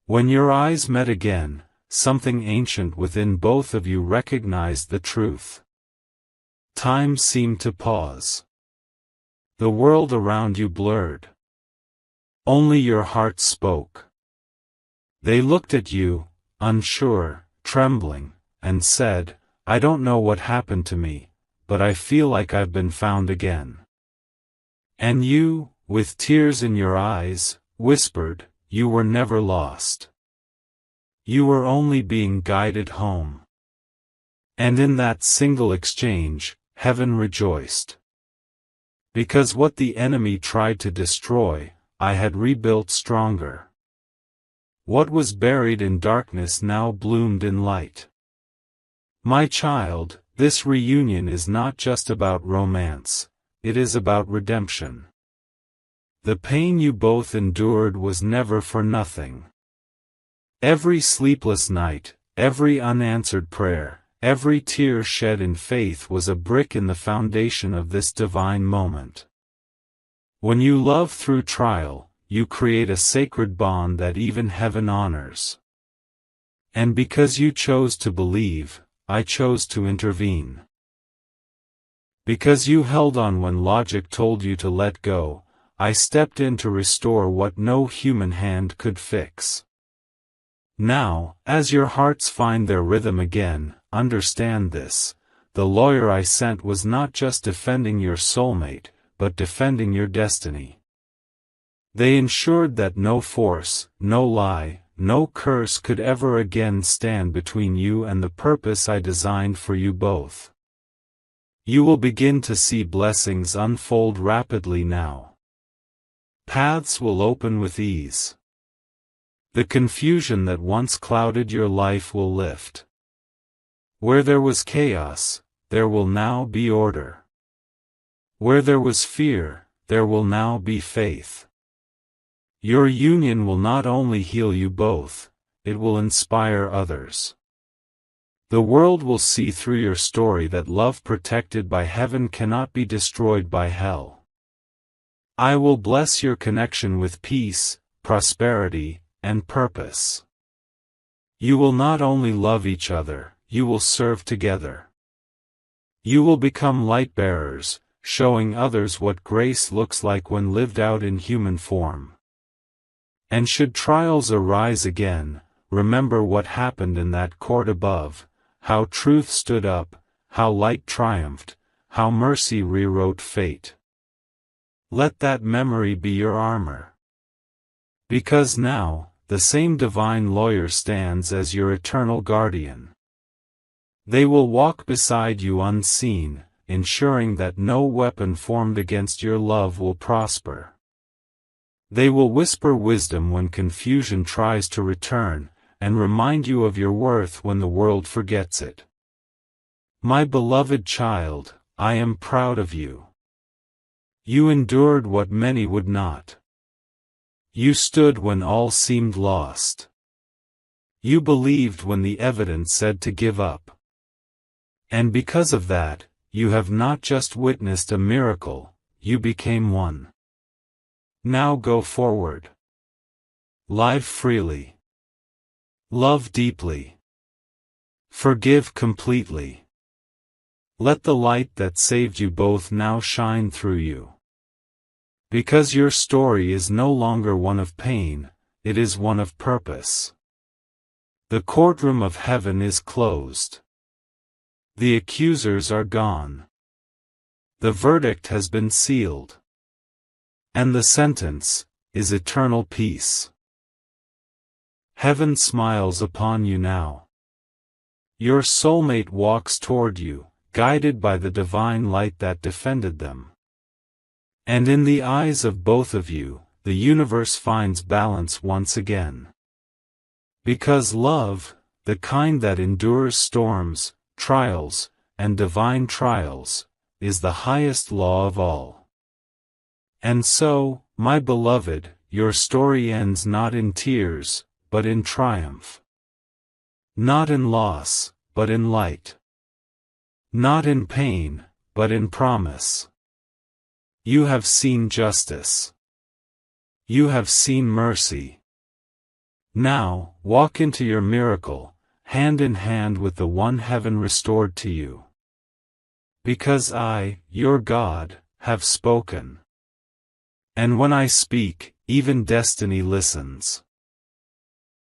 When your eyes met again, something ancient within both of you recognized the truth. Time seemed to pause. The world around you blurred. Only your heart spoke. They looked at you, unsure, trembling, and said, "I don't know what happened to me, but I feel like I've been found again." And you, with tears in your eyes, whispered, "You were never lost. You were only being guided home." And in that single exchange, heaven rejoiced. Because what the enemy tried to destroy, I had rebuilt stronger. What was buried in darkness now bloomed in light. My child, this reunion is not just about romance, it is about redemption. The pain you both endured was never for nothing. Every sleepless night, every unanswered prayer, every tear shed in faith was a brick in the foundation of this divine moment. When you love through trial, you create a sacred bond that even heaven honors. And because you chose to believe, I chose to intervene. Because you held on when logic told you to let go, I stepped in to restore what no human hand could fix. Now, as your hearts find their rhythm again, understand this: the lawyer I sent was not just defending your soulmate, but defending your destiny. They ensured that no force, no lie, no curse could ever again stand between you and the purpose I designed for you both. You will begin to see blessings unfold rapidly now. Paths will open with ease. The confusion that once clouded your life will lift. Where there was chaos, there will now be order. Where there was fear, there will now be faith. Your union will not only heal you both, it will inspire others. The world will see through your story that love protected by heaven cannot be destroyed by hell. I will bless your connection with peace, prosperity, and purpose. You will not only love each other, you will serve together. You will become light bearers, showing others what grace looks like when lived out in human form. And should trials arise again, remember what happened in that court above, how truth stood up, how light triumphed, how mercy rewrote fate. Let that memory be your armor. Because now, the same divine lawyer stands as your eternal guardian. They will walk beside you unseen, ensuring that no weapon formed against your love will prosper. They will whisper wisdom when confusion tries to return, and remind you of your worth when the world forgets it. My beloved child, I am proud of you. You endured what many would not. You stood when all seemed lost. You believed when the evidence said to give up. And because of that, you have not just witnessed a miracle, you became one. Now go forward. Live freely. Love deeply. Forgive completely. Let the light that saved you both now shine through you. Because your story is no longer one of pain, it is one of purpose. The courtroom of heaven is closed. The accusers are gone. The verdict has been sealed. And the sentence is eternal peace. Heaven smiles upon you now. Your soulmate walks toward you, guided by the divine light that defended them. And in the eyes of both of you, the universe finds balance once again. Because love, the kind that endures storms, trials, and divine trials, is the highest law of all. And so, my beloved, your story ends not in tears, but in triumph. Not in loss, but in light. Not in pain, but in promise. You have seen justice. You have seen mercy. Now, walk into your miracle, hand in hand with the one heaven restored to you. Because I, your God, have spoken. And when I speak, even destiny listens.